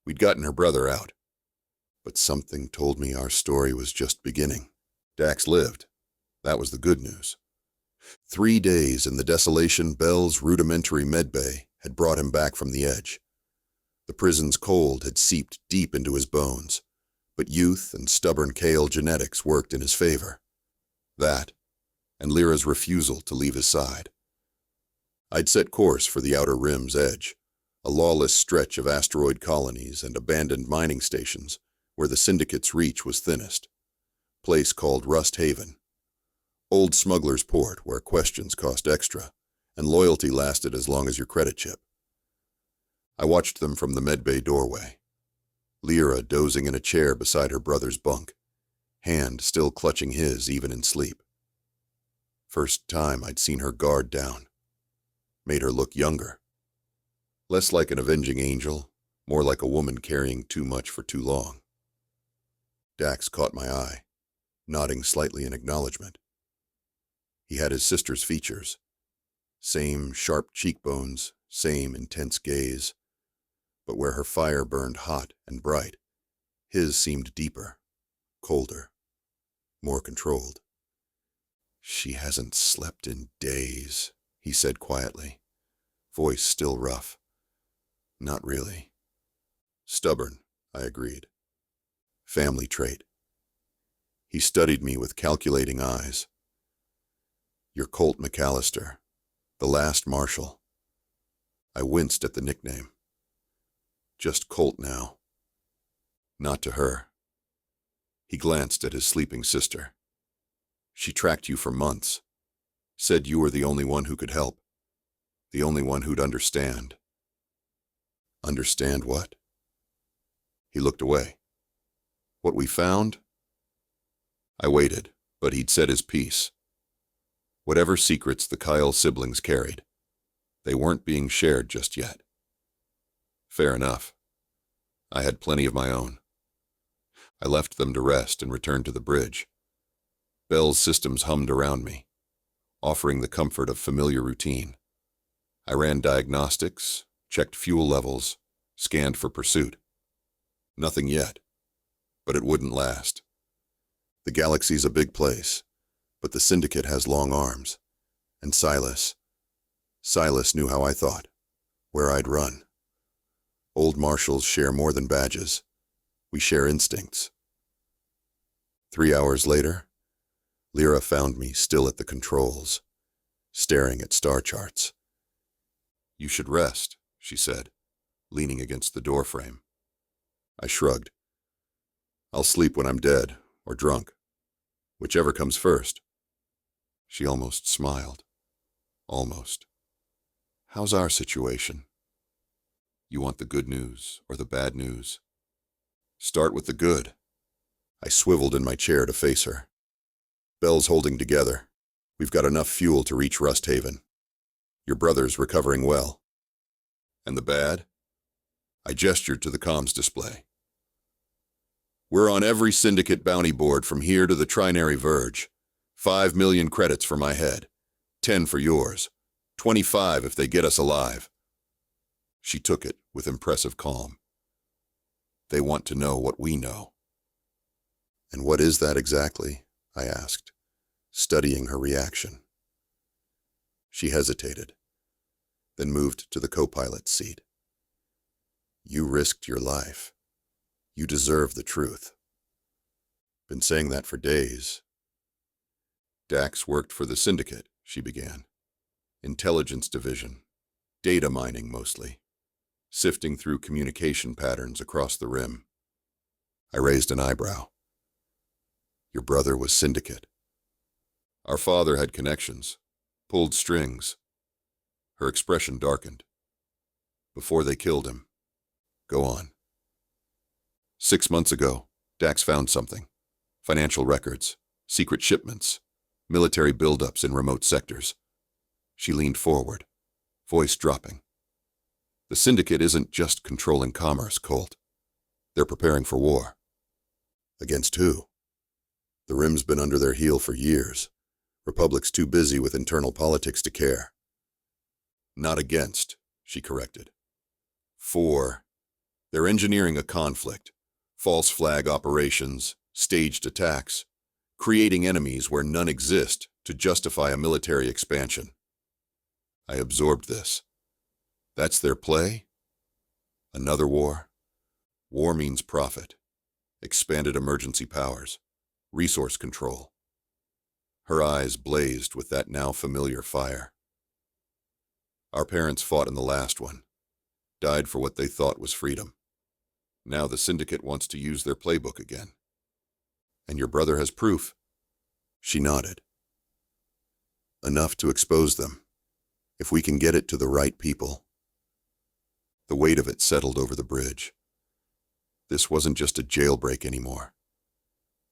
We'd gotten her brother out. But something told me our story was just beginning. Dax lived. That was the good news. 3 days in the Desolation Bell's rudimentary medbay had brought him back from the edge. The prison's cold had seeped deep into his bones, but youth and stubborn Kael genetics worked in his favor. That, and Lyra's refusal to leave his side. I'd set course for the Outer Rim's edge, a lawless stretch of asteroid colonies and abandoned mining stations where the Syndicate's reach was thinnest. Place called Rust Haven. Old smuggler's port where questions cost extra, and loyalty lasted as long as your credit chip. I watched them from the medbay doorway. Lira dozing in a chair beside her brother's bunk, hand still clutching his even in sleep. First time I'd seen her guard down. Made her look younger. Less like an avenging angel, more like a woman carrying too much for too long. Dax caught my eye, nodding slightly in acknowledgement. He had his sister's features. Same sharp cheekbones, same intense gaze. But where her fire burned hot and bright, his seemed deeper, colder, more controlled. "She hasn't slept in days," he said quietly, voice still rough. "Not really." "Stubborn," I agreed. "Family trait." He studied me with calculating eyes. "You're Colt McAllister, the last Marshal." I winced at the nickname. "Just Colt now." "Not to her." He glanced at his sleeping sister. "She tracked you for months. Said you were the only one who could help. The only one who'd understand." "Understand what?" He looked away. "What we found?" I waited, but he'd said his piece. Whatever secrets the Kael siblings carried, they weren't being shared just yet. Fair enough. I had plenty of my own. I left them to rest and returned to the bridge. Bell's systems hummed around me, offering the comfort of familiar routine. I ran diagnostics, checked fuel levels, scanned for pursuit. Nothing yet, but it wouldn't last. The galaxy's a big place, but the Syndicate has long arms. And Silas knew how I thought, where I'd run. Old Marshals share more than badges. We share instincts. 3 hours later, Lira found me still at the controls, staring at star charts. "You should rest," she said, leaning against the doorframe. I shrugged. "I'll sleep when I'm dead, or drunk." Whichever comes first. She almost smiled. Almost. How's our situation? You want the good news or the bad news? Start with the good. I swiveled in my chair to face her. Bells holding together. We've got enough fuel to reach Rust Haven. Your brother's recovering well. And the bad? I gestured to the comms display. We're on every Syndicate bounty board from here to the Trinary Verge. 5 million credits for my head. 10 for yours. 25 if they get us alive. She took it with impressive calm. They want to know what we know. And what is that exactly? I asked, studying her reaction. She hesitated, then moved to the co-pilot's seat. You risked your life. You deserve the truth. Been saying that for days. Dax worked for the Syndicate, she began. Intelligence division. Data mining mostly. Sifting through communication patterns across the rim. I raised an eyebrow. Your brother was Syndicate. Our father had connections. Pulled strings. Her expression darkened. Before they killed him. Go on. 6 months ago, Dax found something. Financial records, secret shipments, military buildups in remote sectors. She leaned forward, voice dropping. The Syndicate isn't just controlling commerce, Colt. They're preparing for war. Against who? The Rim's been under their heel for years. Republic's too busy with internal politics to care. Not against, she corrected. For. They're engineering a conflict. False flag operations, staged attacks, creating enemies where none exist to justify a military expansion. I absorbed this. That's their play? Another war? War means profit, expanded emergency powers, resource control. Her eyes blazed with that now familiar fire. Our parents fought in the last one, died for what they thought was freedom. Now the Syndicate wants to use their playbook again. And your brother has proof. She nodded. Enough to expose them, if we can get it to the right people. The weight of it settled over the bridge. This wasn't just a jailbreak anymore.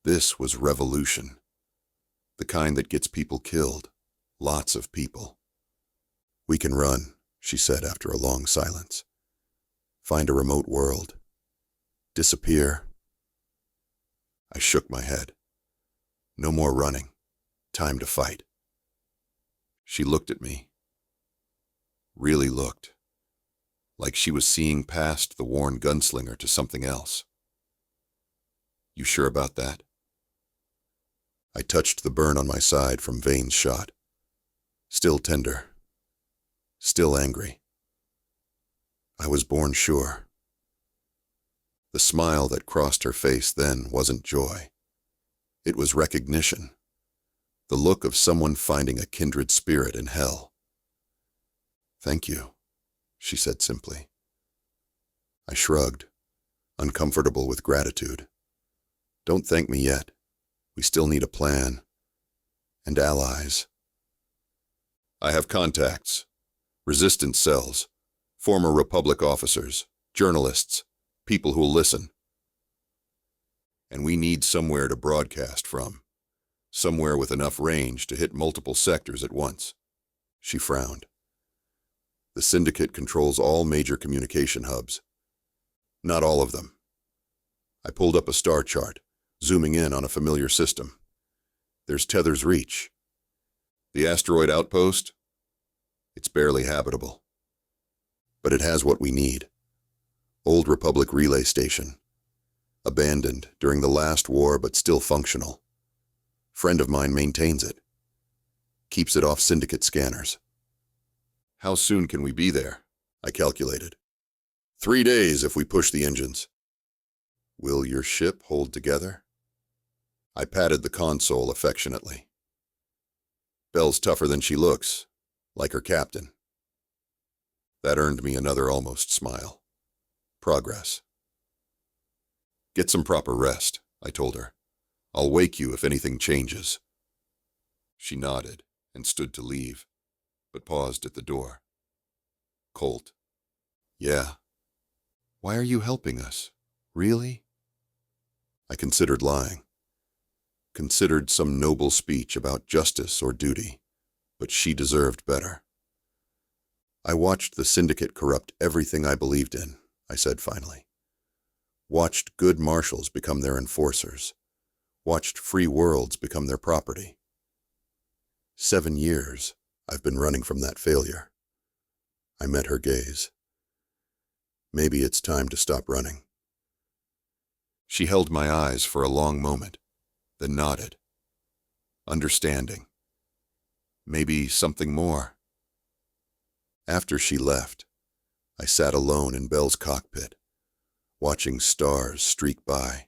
This was revolution. The kind that gets people killed. Lots of people. We can run, she said after a long silence. Find a remote world. Disappear. I shook my head. No more running. Time to fight. She looked at me. Really looked. Like she was seeing past the worn gunslinger to something else. You sure about that? I touched the burn on my side from Vane's shot. Still tender. Still angry. I was born sure. The smile that crossed her face then wasn't joy. It was recognition. The look of someone finding a kindred spirit in hell. Thank you, she said simply. I shrugged, uncomfortable with gratitude. Don't thank me yet. We still need a plan. And allies. I have contacts. Resistance cells. Former Republic officers. Journalists. People who'll listen. And we need somewhere to broadcast from. Somewhere with enough range to hit multiple sectors at once. She frowned. The Syndicate controls all major communication hubs. Not all of them. I pulled up a star chart, zooming in on a familiar system. There's Tether's Reach. The asteroid outpost? It's barely habitable. But it has what we need. Old Republic relay station. Abandoned during the last war, but still functional. Friend of mine maintains it. Keeps it off Syndicate scanners. How soon can we be there? I calculated. 3 days if we push the engines. Will your ship hold together? I patted the console affectionately. Belle's tougher than she looks, like her captain. That earned me another almost smile. Progress. Get some proper rest, I told her. I'll wake you if anything changes." She nodded and stood to leave, but paused at the door. "Colt." "Yeah." "Why are you helping us? Really?" I considered lying. Considered some noble speech about justice or duty, but she deserved better. "I watched the Syndicate corrupt everything I believed in," I said finally. "Watched good marshals become their enforcers. Watched free worlds become their property. 7 years I've been running from that failure." I met her gaze. "Maybe it's time to stop running." She held my eyes for a long moment, then nodded. Understanding. Maybe something more. After she left, I sat alone in Bell's cockpit, watching stars streak by.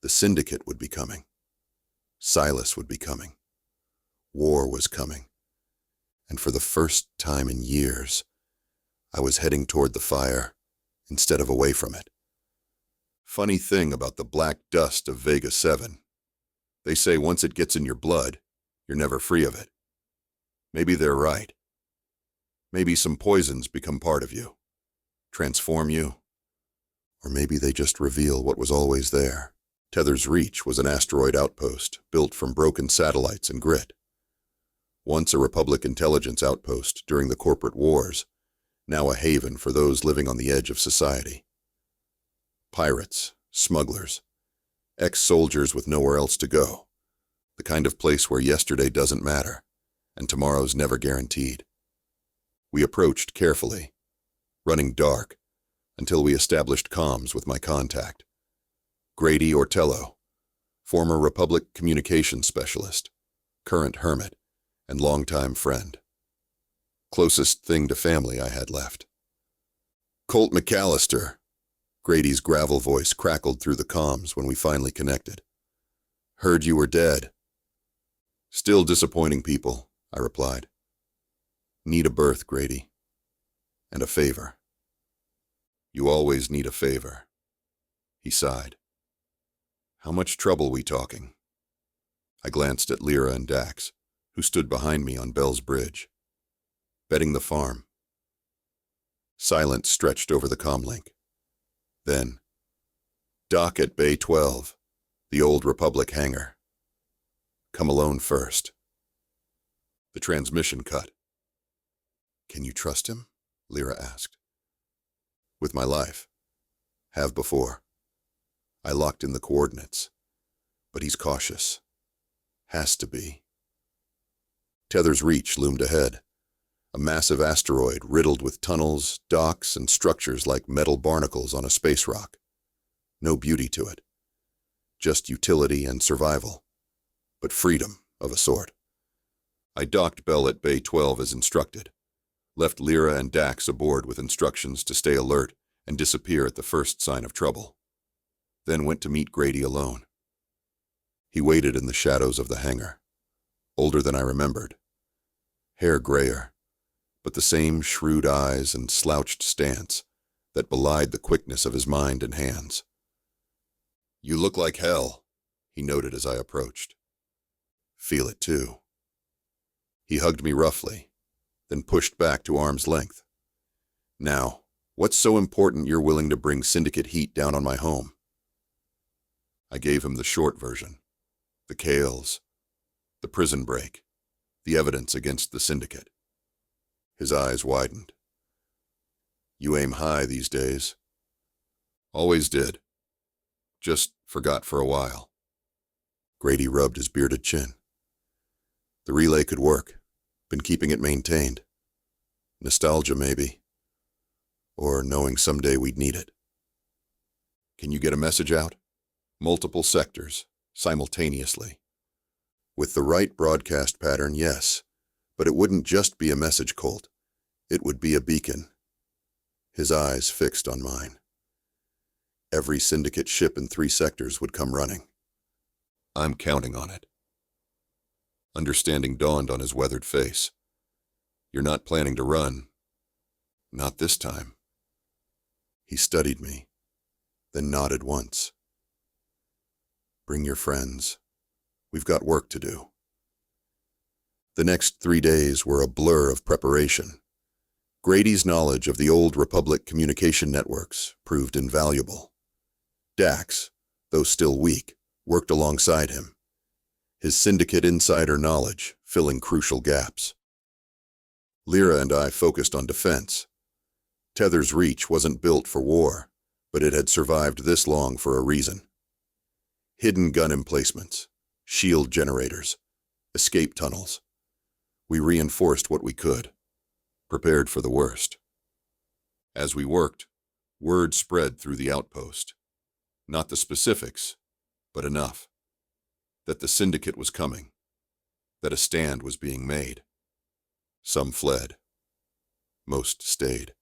The Syndicate would be coming. Silas would be coming. War was coming. And for the first time in years, I was heading toward the fire instead of away from it. Funny thing about the black dust of Vega 7. They say once it gets in your blood, you're never free of it. Maybe they're right. Maybe some poisons become part of you, transform you. Or maybe they just reveal what was always there. Tether's Reach was an asteroid outpost built from broken satellites and grit. Once a Republic intelligence outpost during the corporate wars, now a haven for those living on the edge of society. Pirates, smugglers, ex-soldiers with nowhere else to go. The kind of place where yesterday doesn't matter, and tomorrow's never guaranteed. We approached carefully, running dark, until we established comms with my contact. Grady Ortello, former Republic communications specialist, current hermit, and longtime friend. Closest thing to family I had left. "Colt McAllister," Grady's gravel voice crackled through the comms when we finally connected. "Heard you were dead." "Still disappointing people," I replied. "Need a berth, Grady. And a favor." "You always need a favor." He sighed. "How much trouble we talking?" I glanced at Lira and Dax, who stood behind me on Bell's bridge. "Betting the farm." Silence stretched over the comlink. Then, "Dock at Bay 12, the old Republic hangar. Come alone first." The transmission cut. "Can you trust him?" Lira asked. "With my life. Have before." I locked in the coordinates. But he's cautious. Has to be. Tether's Reach loomed ahead. A massive asteroid riddled with tunnels, docks, and structures like metal barnacles on a space rock. No beauty to it. Just utility and survival. But freedom of a sort. I docked Bell at Bay 12 as instructed. Left Lira and Dax aboard with instructions to stay alert and disappear at the first sign of trouble. Then went to meet Grady alone. He waited in the shadows of the hangar. Older than I remembered. Hair grayer, but the same shrewd eyes and slouched stance that belied the quickness of his mind and hands. "You look like hell," he noted as I approached. "Feel it too." He hugged me roughly, then pushed back to arm's length. "Now, what's so important you're willing to bring Syndicate heat down on my home?" I gave him the short version. The Kaels, the prison break, the evidence against the Syndicate. His eyes widened. "You aim high these days." "Always did. Just forgot for a while." Grady rubbed his bearded chin. "The relay could work. Been keeping it maintained. Nostalgia, maybe. Or knowing someday we'd need it." "Can you get a message out? Multiple sectors, simultaneously." "With the right broadcast pattern, yes. But it wouldn't just be a message, Colt. It would be a beacon." His eyes fixed on mine. Every Syndicate ship in 3 sectors would come running. "I'm counting on it." Understanding dawned on his weathered face. "You're not planning to run." "Not this time." He studied me, then nodded once. Bring your friends. We've got work to do. The next 3 days were a blur of preparation. Grady's knowledge of the old Republic communication networks proved invaluable. Dax, though still weak, worked alongside him, his Syndicate insider knowledge filling crucial gaps. Lira and I focused on defense. Tether's reach wasn't built for war, but it had survived this long for a reason. Hidden gun emplacements, shield generators, escape tunnels. We reinforced what we could, prepared for the worst. As we worked, word spread through the outpost. Not the specifics, but enough. That the Syndicate was coming. That a stand was being made. Some fled. Most stayed.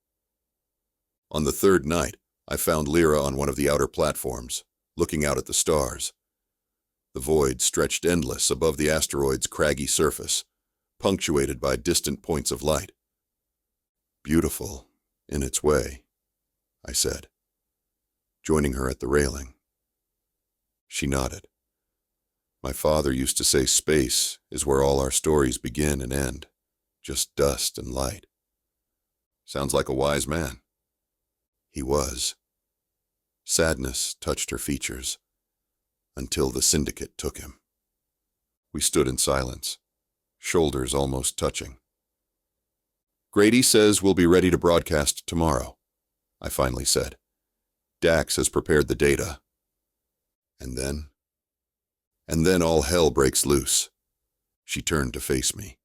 On the third night, I found Lira on one of the outer platforms, looking out at the stars. The void stretched endless above the asteroid's craggy surface, punctuated by distant points of light. Beautiful, in its way, I said, joining her at the railing. She nodded. My father used to say space is where all our stories begin and end, just dust and light. Sounds like a wise man. He was. Sadness touched her features, until the Syndicate took him. We stood in silence, shoulders almost touching. Grady says we'll be ready to broadcast tomorrow, I finally said. Dax has prepared the data. And then all hell breaks loose. She turned to face me.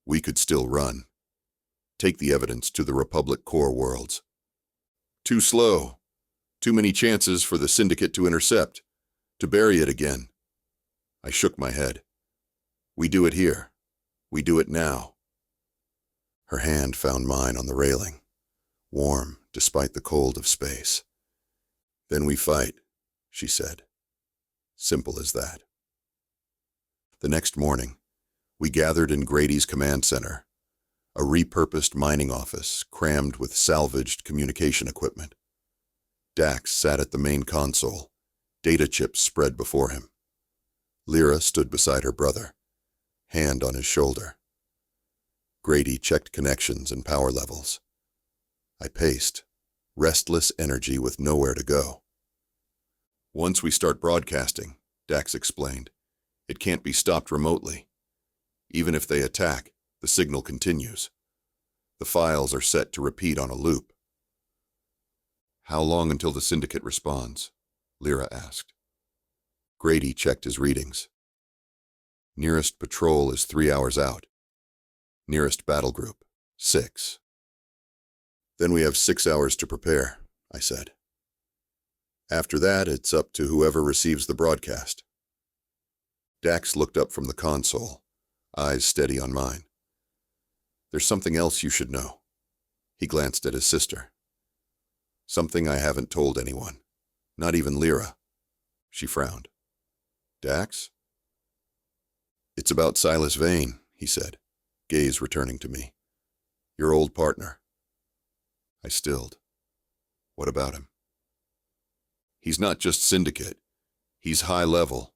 We could still run. Take the evidence to the Republic core worlds. Too slow. Too many chances for the Syndicate to intercept, to bury it again. I shook my head. We do it here. We do it now. Her hand found mine on the railing, warm despite the cold of space. Then we fight, she said. Simple as that. The next morning, we gathered in Grady's command center, a repurposed mining office crammed with salvaged communication equipment. Dax sat at the main console, data chips spread before him. Lira stood beside her brother, hand on his shoulder. Grady checked connections and power levels. I paced, restless energy with nowhere to go. Once we start broadcasting, Dax explained, it can't be stopped remotely. Even if they attack, the signal continues. The files are set to repeat on a loop. How long until the Syndicate responds? Lira asked. Grady checked his readings. Nearest patrol is 3 hours out. Nearest battle group, 6. Then we have 6 hours to prepare, I said. After that, it's up to whoever receives the broadcast. Dax looked up from the console, eyes steady on mine. There's something else you should know. He glanced at his sister. Something I haven't told anyone, not even Lira. She frowned. Dax? It's about Silas Vane, he said, gaze returning to me. Your old partner. I stilled. What about him? He's not just Syndicate. He's high level.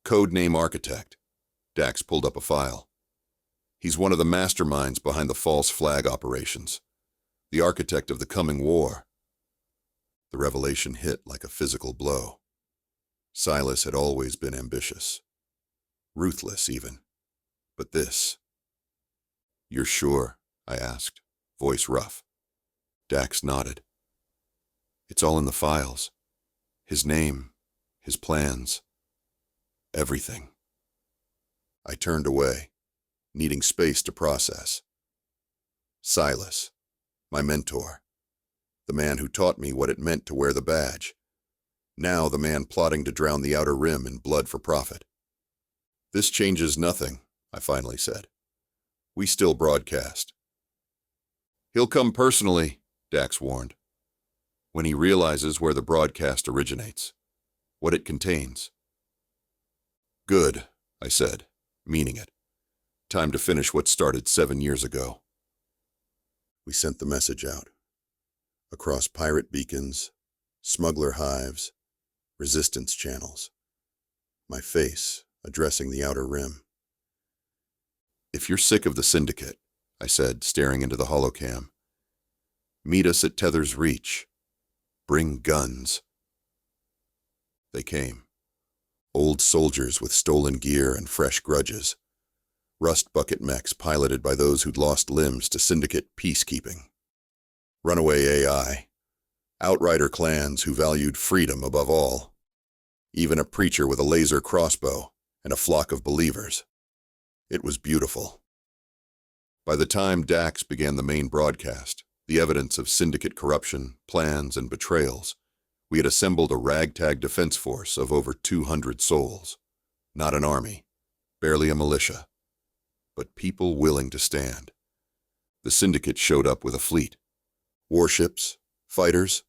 Codename Architect. Dax pulled up a file. He's one of the masterminds behind the false flag operations. The architect of the coming war. The revelation hit like a physical blow. Silas had always been ambitious. Ruthless, even. But this... You're sure? I asked, voice rough. Dax nodded. It's all in the files. His name, his plans, everything. I turned away, needing space to process. Silas, my mentor, the man who taught me what it meant to wear the badge, now the man plotting to drown the Outer Rim in blood for profit. This changes nothing, I finally said. We still broadcast. He'll come personally, Dax warned, when he realizes where the broadcast originates, what it contains. Good, I said, meaning it. Time to finish what started 7 years ago. We sent the message out. Across pirate beacons, smuggler hives, resistance channels. my face addressing the outer rim. "If you're sick of the Syndicate," I said, staring into the holocam, "meet us at Tether's Reach. Bring guns." They came. Old soldiers with stolen gear and fresh grudges. Rust bucket mechs piloted by those who'd lost limbs to Syndicate peacekeeping. Runaway AI. Outrider clans who valued freedom above all. Even a preacher with a laser crossbow and a flock of believers. It was beautiful. By the time Dax began the main broadcast, the evidence of Syndicate corruption, plans, and betrayals, we had assembled a ragtag defense force of over 200 souls. Not an army, barely a militia, but people willing to stand. The Syndicate showed up with a fleet. Warships, fighters,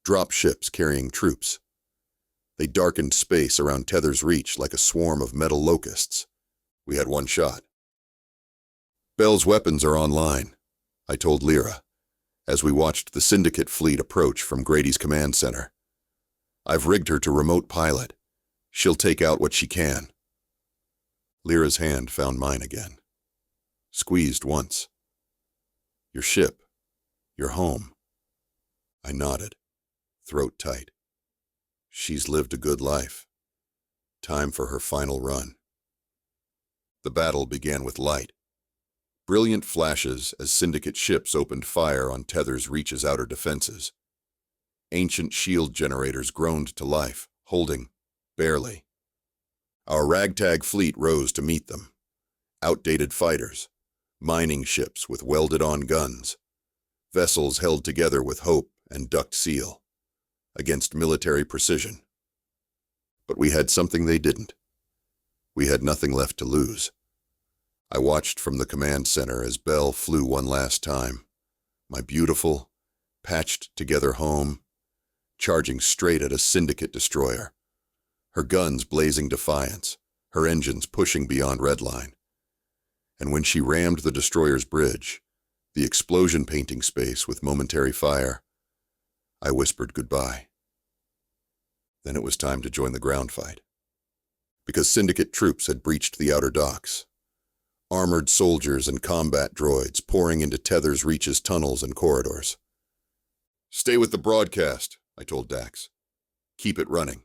drop ships carrying troops. They darkened space around Tether's Reach like a swarm of metal locusts. We had one shot. "Bell's weapons are online," I told Lira, as we watched the Syndicate fleet approach from Grady's command center. "I've rigged her to remote pilot. She'll take out what she can." Lira's hand found mine again. Squeezed once. "Your ship. Your home." I nodded, throat tight. She's lived a good life. Time for her final run. The battle began with light. Brilliant flashes as Syndicate ships opened fire on Tether's Reach's outer defenses. Ancient shield generators groaned to life, holding, barely. Our ragtag fleet rose to meet them. Outdated fighters, mining ships with welded-on guns, vessels held together with hope and duct seal, against military precision. But we had something they didn't. We had nothing left to lose. I watched from the command center as Bell flew one last time, my beautiful, patched-together home, charging straight at a Syndicate destroyer, her guns blazing defiance, her engines pushing beyond redline. And when she rammed the destroyer's bridge, the explosion painting space with momentary fire, I whispered goodbye. Then it was time to join the ground fight. Because Syndicate troops had breached the outer docks. Armored soldiers and combat droids pouring into Tether's Reach's tunnels and corridors. "Stay with the broadcast," I told Dax. "Keep it running."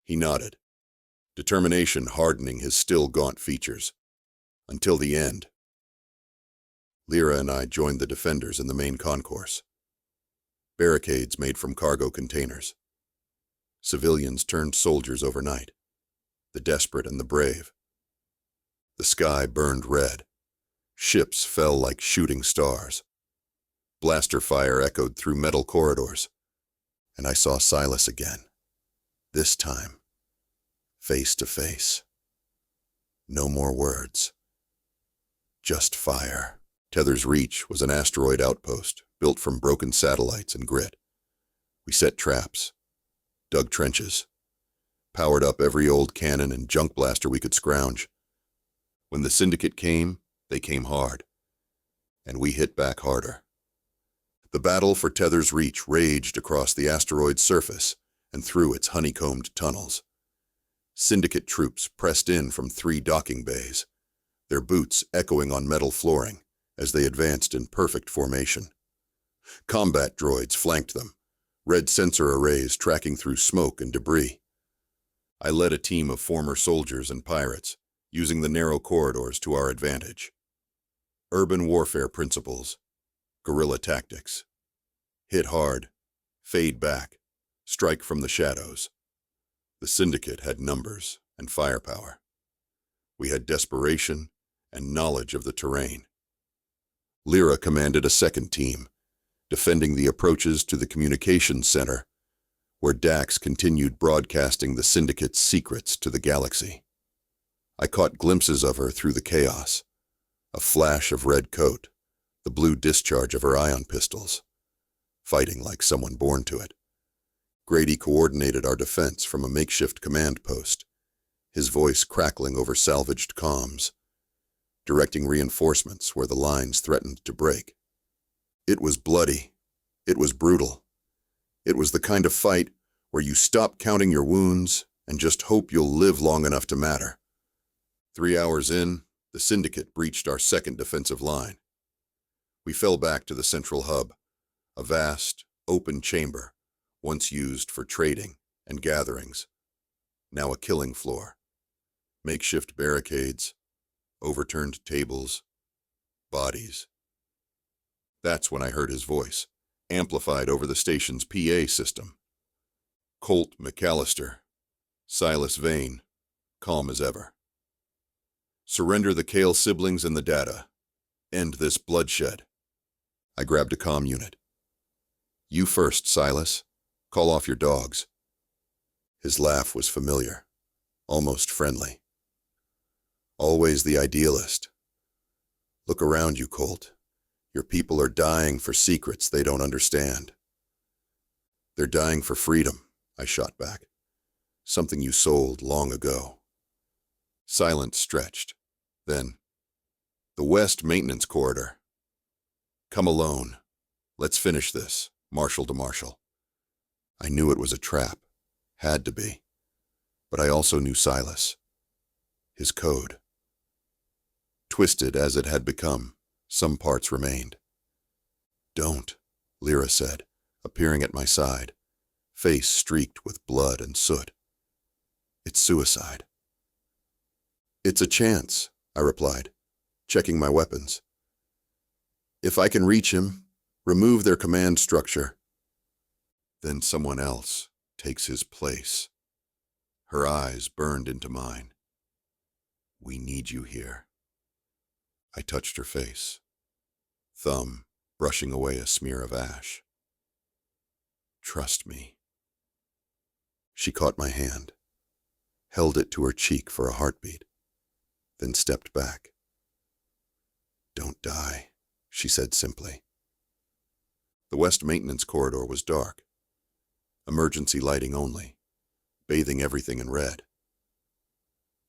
He nodded, determination hardening his still gaunt features. Until the end. Lira and I joined the defenders in the main concourse. Barricades made from cargo containers. Civilians turned soldiers overnight. The desperate and the brave. The sky burned red. Ships fell like shooting stars. Blaster fire echoed through metal corridors. And I saw Silas again. This time, face to face. No more words. Just fire. Tether's Reach was an asteroid outpost built from broken satellites and grit. We set traps, dug trenches, powered up every old cannon and junk blaster we could scrounge. When the Syndicate came, they came hard, and we hit back harder. The battle for Tether's Reach raged across the asteroid's surface and through its honeycombed tunnels. Syndicate troops pressed in from 3 docking bays, their boots echoing on metal flooring as they advanced in perfect formation. Combat droids flanked them, red sensor arrays tracking through smoke and debris. I led a team of former soldiers and pirates, using the narrow corridors to our advantage. Urban warfare principles, guerrilla tactics. Hit hard, fade back, strike from the shadows. The Syndicate had numbers and firepower. We had desperation and knowledge of the terrain. Lira commanded a second team, defending the approaches to the communications center, where Dax continued broadcasting the Syndicate's secrets to the galaxy. I caught glimpses of her through the chaos, a flash of red coat, the blue discharge of her ion pistols, fighting like someone born to it. Grady coordinated our defense from a makeshift command post, his voice crackling over salvaged comms, directing reinforcements where the lines threatened to break. It was bloody. It was brutal. It was the kind of fight where you stop counting your wounds and just hope you'll live long enough to matter. 3 hours in, the Syndicate breached our second defensive line. We fell back to the central hub, a vast, open chamber, once used for trading and gatherings, now a killing floor. Makeshift barricades, overturned tables, bodies. That's when I heard his voice, amplified over the station's PA system. Colt McAllister, Silas Vane, calm as ever. Surrender the Kael siblings and the data. End this bloodshed. I grabbed a comm unit. You first, Silas. Call off your dogs. His laugh was familiar, almost friendly. Always the idealist. Look around you, Colt. Your people are dying for secrets they don't understand. They're dying for freedom, I shot back. Something you sold long ago. Silence stretched. Then, the West Maintenance Corridor. Come alone. Let's finish this, Marshal to Marshal. I knew it was a trap. Had to be. But I also knew Silas. His code. Twisted as it had become, some parts remained. Don't, Lira said, appearing at my side, face streaked with blood and soot. It's suicide. It's a chance, I replied, checking my weapons. If I can reach him, remove their command structure, then someone else takes his place. Her eyes burned into mine. We need you here. I touched her face, thumb brushing away a smear of ash. Trust me. She caught my hand, held it to her cheek for a heartbeat, then stepped back. Don't die, she said simply. The West Maintenance Corridor was dark, emergency lighting only, bathing everything in red.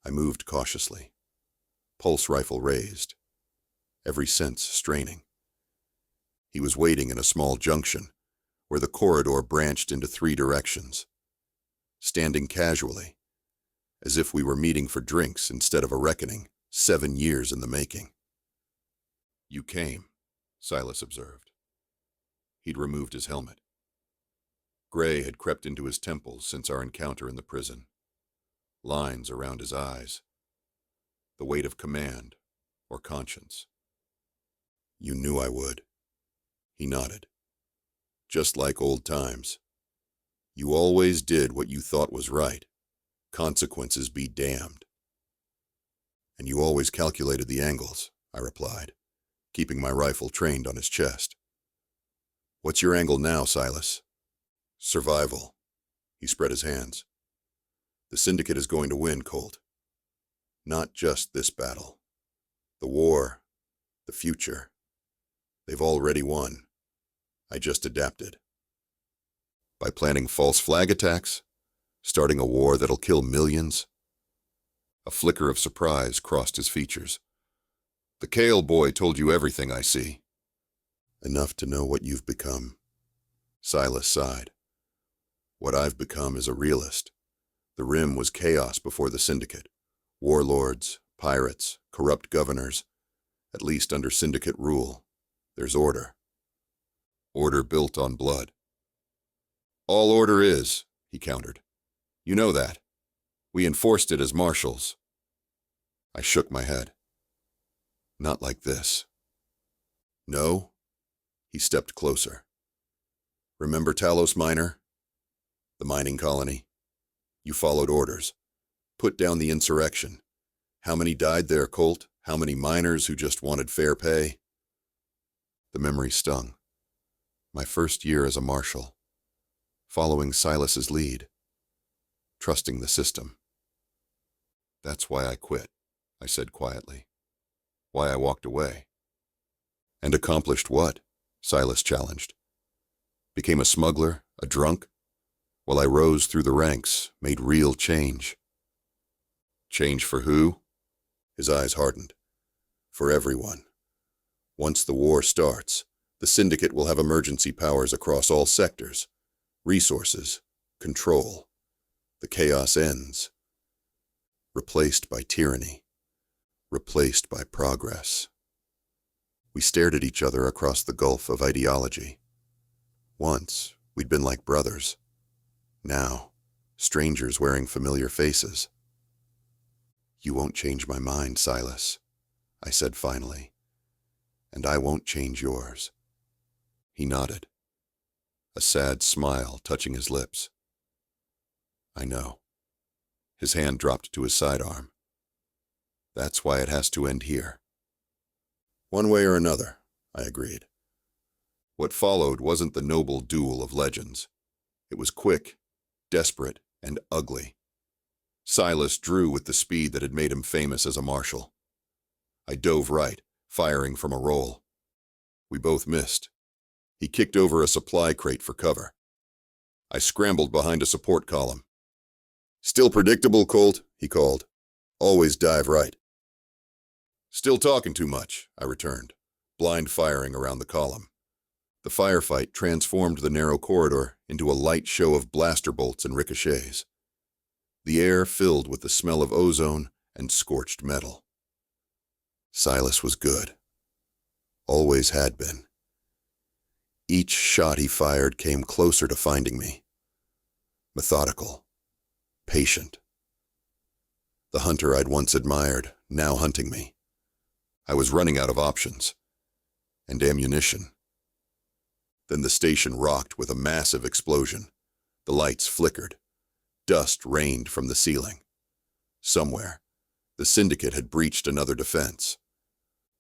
I moved cautiously, pulse rifle raised, every sense straining. He was waiting in a small junction, where the corridor branched into 3 directions, standing casually, as if we were meeting for drinks instead of a reckoning 7 years in the making. You came, Silas observed. He'd removed his helmet. Gray had crept into his temples since our encounter in the prison. Lines around his eyes. The weight of command or conscience. You knew I would. He nodded. Just like old times. You always did what you thought was right. Consequences be damned. And you always calculated the angles, I replied, keeping my rifle trained on his chest. What's your angle now, Silas? Survival. He spread his hands. The Syndicate is going to win, Colt. Not just this battle. The war, the future. They've already won. I just adapted. By planning false flag attacks, starting a war that'll kill millions. A flicker of surprise crossed his features. The Kael boy told you everything, I see. Enough to know what you've become. Silas sighed. What I've become is a realist. The Rim was chaos before the Syndicate. Warlords, pirates, corrupt governors. At least under Syndicate rule, there's order. Order built on blood. All order is, he countered. You know that. We enforced it as marshals. I shook my head. Not like this. No? He stepped closer. Remember Talos Minor? The mining colony? You followed orders. Put down the insurrection. How many died there, Colt? How many miners who just wanted fair pay? The memory stung. My first year as a marshal. Following Silas's lead. Trusting the system. That's why I quit, I said quietly. Why I walked away. And accomplished what? Silas challenged. Became a smuggler, a drunk? While I rose through the ranks, made real change. Change for who? His eyes hardened. For everyone. Once the war starts, the Syndicate will have emergency powers across all sectors. Resources. Control. The chaos ends, replaced by tyranny, replaced by progress. We stared at each other across the gulf of ideology. Once, we'd been like brothers. Now, strangers wearing familiar faces. "You won't change my mind, Silas," I said finally, "and I won't change yours." He nodded, a sad smile touching his lips. "I know." His hand dropped to his sidearm. "That's why it has to end here." "One way or another," I agreed. What followed wasn't the noble duel of legends. It was quick, desperate, and ugly. Silas drew with the speed that had made him famous as a marshal. I dove right, firing from a roll. We both missed. He kicked over a supply crate for cover. I scrambled behind a support column. "Still predictable, Colt," he called. "Always dive right." "Still talking too much," I returned, blind firing around the column. The firefight transformed the narrow corridor into a light show of blaster bolts and ricochets. The air filled with the smell of ozone and scorched metal. Silas was good. Always had been. Each shot he fired came closer to finding me. Methodical. Patient. The hunter I'd once admired, now hunting me. I was running out of options. And ammunition. Then the station rocked with a massive explosion. The lights flickered. Dust rained from the ceiling. Somewhere, the Syndicate had breached another defense.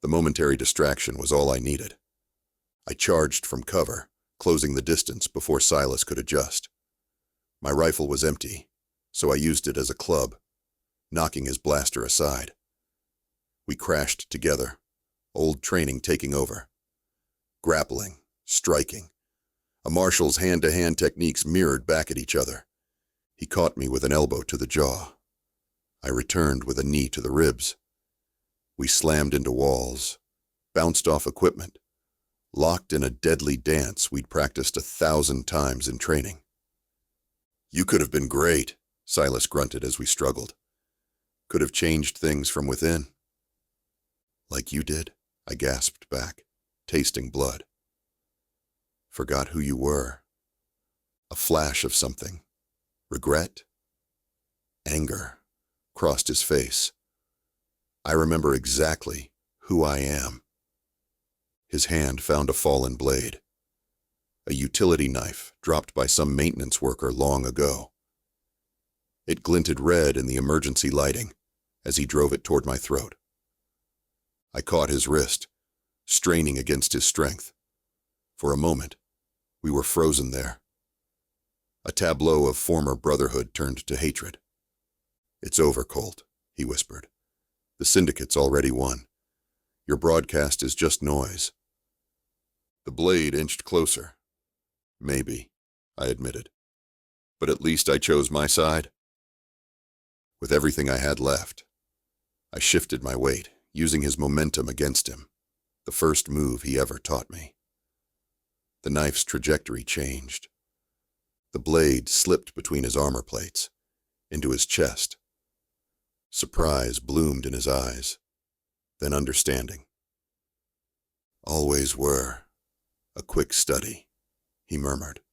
The momentary distraction was all I needed. I charged from cover, closing the distance before Silas could adjust. My rifle was empty, so I used it as a club, knocking his blaster aside. We crashed together, old training taking over. Grappling, striking. A marshal's hand-to-hand techniques mirrored back at each other. He caught me with an elbow to the jaw. I returned with a knee to the ribs. We slammed into walls, bounced off equipment, locked in a deadly dance we'd practiced 1,000 times in training. "You could have been great," Silas grunted as we struggled. "Could have changed things from within." "Like you did?" I gasped back, tasting blood. "Forgot who you were." A flash of something. Regret? Anger crossed his face. "I remember exactly who I am." His hand found a fallen blade. A utility knife dropped by some maintenance worker long ago. It glinted red in the emergency lighting as he drove it toward my throat. I caught his wrist, straining against his strength. For a moment, we were frozen there. A tableau of former brotherhood turned to hatred. "It's over, Colt," he whispered. "The Syndicate's already won. Your broadcast is just noise." The blade inched closer. "Maybe," I admitted. "But at least I chose my side." With everything I had left, I shifted my weight, using his momentum against him, the first move he ever taught me. The knife's trajectory changed. The blade slipped between his armor plates, into his chest. Surprise bloomed in his eyes, then understanding. "Always were. A quick study," he murmured.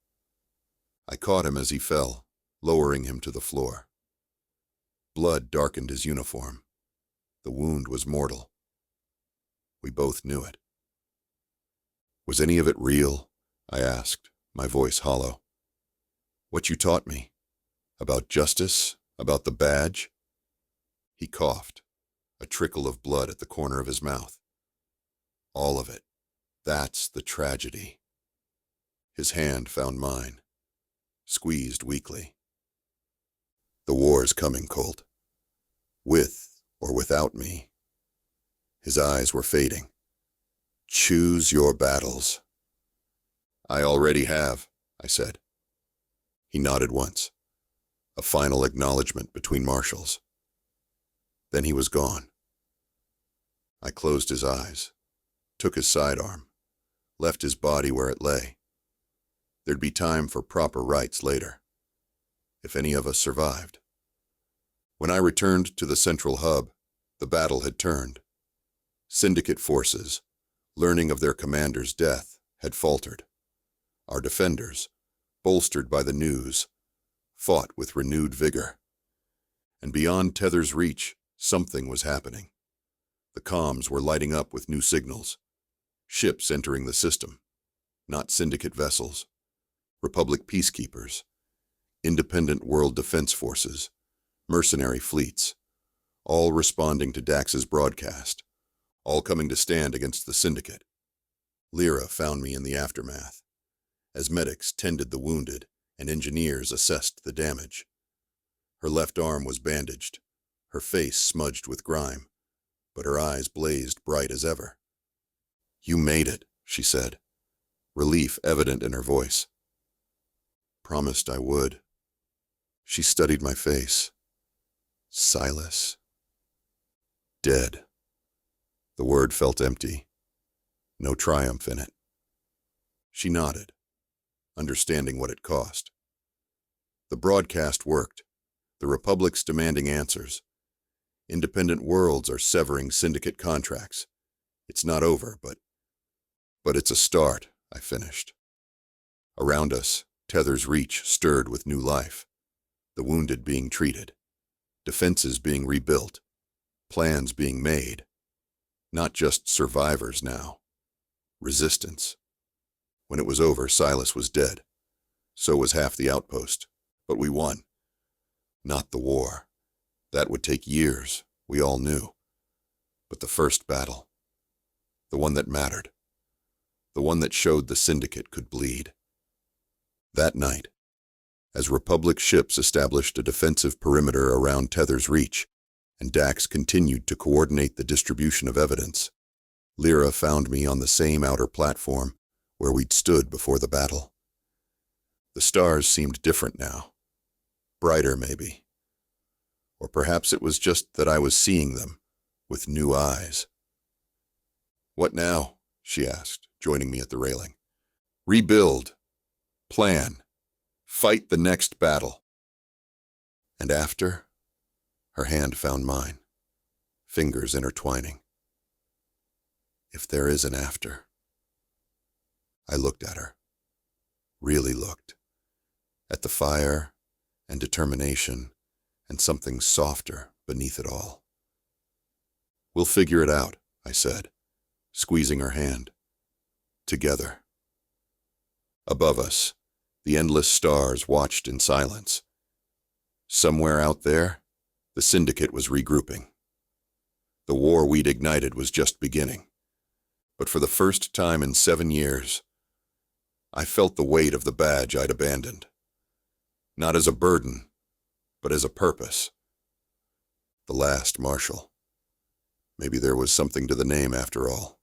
I caught him as he fell, lowering him to the floor. Blood darkened his uniform. The wound was mortal. We both knew it. "Was any of it real?" I asked, my voice hollow. "What you taught me? About justice? About the badge?" He coughed, a trickle of blood at the corner of his mouth. "All of it. That's the tragedy." His hand found mine, squeezed weakly. "The war's coming, Colt. With or without me." His eyes were fading. "Choose your battles." "I already have," I said. He nodded once, a final acknowledgement between marshals. Then he was gone. I closed his eyes, took his sidearm, left his body where it lay. There'd be time for proper rites later. if any of us survived. When I returned to the central hub, the battle had turned. Syndicate forces, learning of their commander's death, had faltered. Our defenders, bolstered by the news, fought with renewed vigor. And beyond Tether's reach, something was happening. The comms were lighting up with new signals. Ships entering the system, not Syndicate vessels. Republic peacekeepers, independent world defense forces, mercenary fleets, all responding to Dax's broadcast, all coming to stand against the Syndicate. Lira found me in the aftermath, as medics tended the wounded and engineers assessed the damage. Her left arm was bandaged, her face smudged with grime, but her eyes blazed bright as ever. "You made it," she said, relief evident in her voice. "Promised I would." She studied my face. Silas. Dead. The word felt empty. No triumph in it. She nodded, understanding what it cost. The broadcast worked. The Republic's demanding answers. Independent worlds are severing Syndicate contracts. It's not over, but it's a start, I finished. Around us, Tether's reach stirred with new life. The wounded being treated. Defenses being rebuilt. Plans being made. Not just survivors now. Resistance. When it was over, Silas was dead. So was half the outpost. But we won. Not the war. That would take years, we all knew. But the first battle. The one that mattered. The one that showed the Syndicate could bleed. That night, as Republic ships established a defensive perimeter around Tether's reach, and Dax continued to coordinate the distribution of evidence, Lira found me on the same outer platform where we'd stood before the battle. The stars seemed different now. Brighter, maybe. Or perhaps it was just that I was seeing them with new eyes. "What now?" she asked, joining me at the railing. "Rebuild. Plan. Fight the next battle." And after, her hand found mine, fingers intertwining. If there is an after. I looked at her. Really looked. At the fire and determination and something softer beneath it all. "We'll figure it out," I said, squeezing her hand. Together. Above us, the endless stars watched in silence. Somewhere out there, the Syndicate was regrouping. The war we'd ignited was just beginning. But for the first time in 7 years, I felt the weight of the badge I'd abandoned. Not as a burden, but as a purpose. The last Marshal. Maybe there was something to the name after all.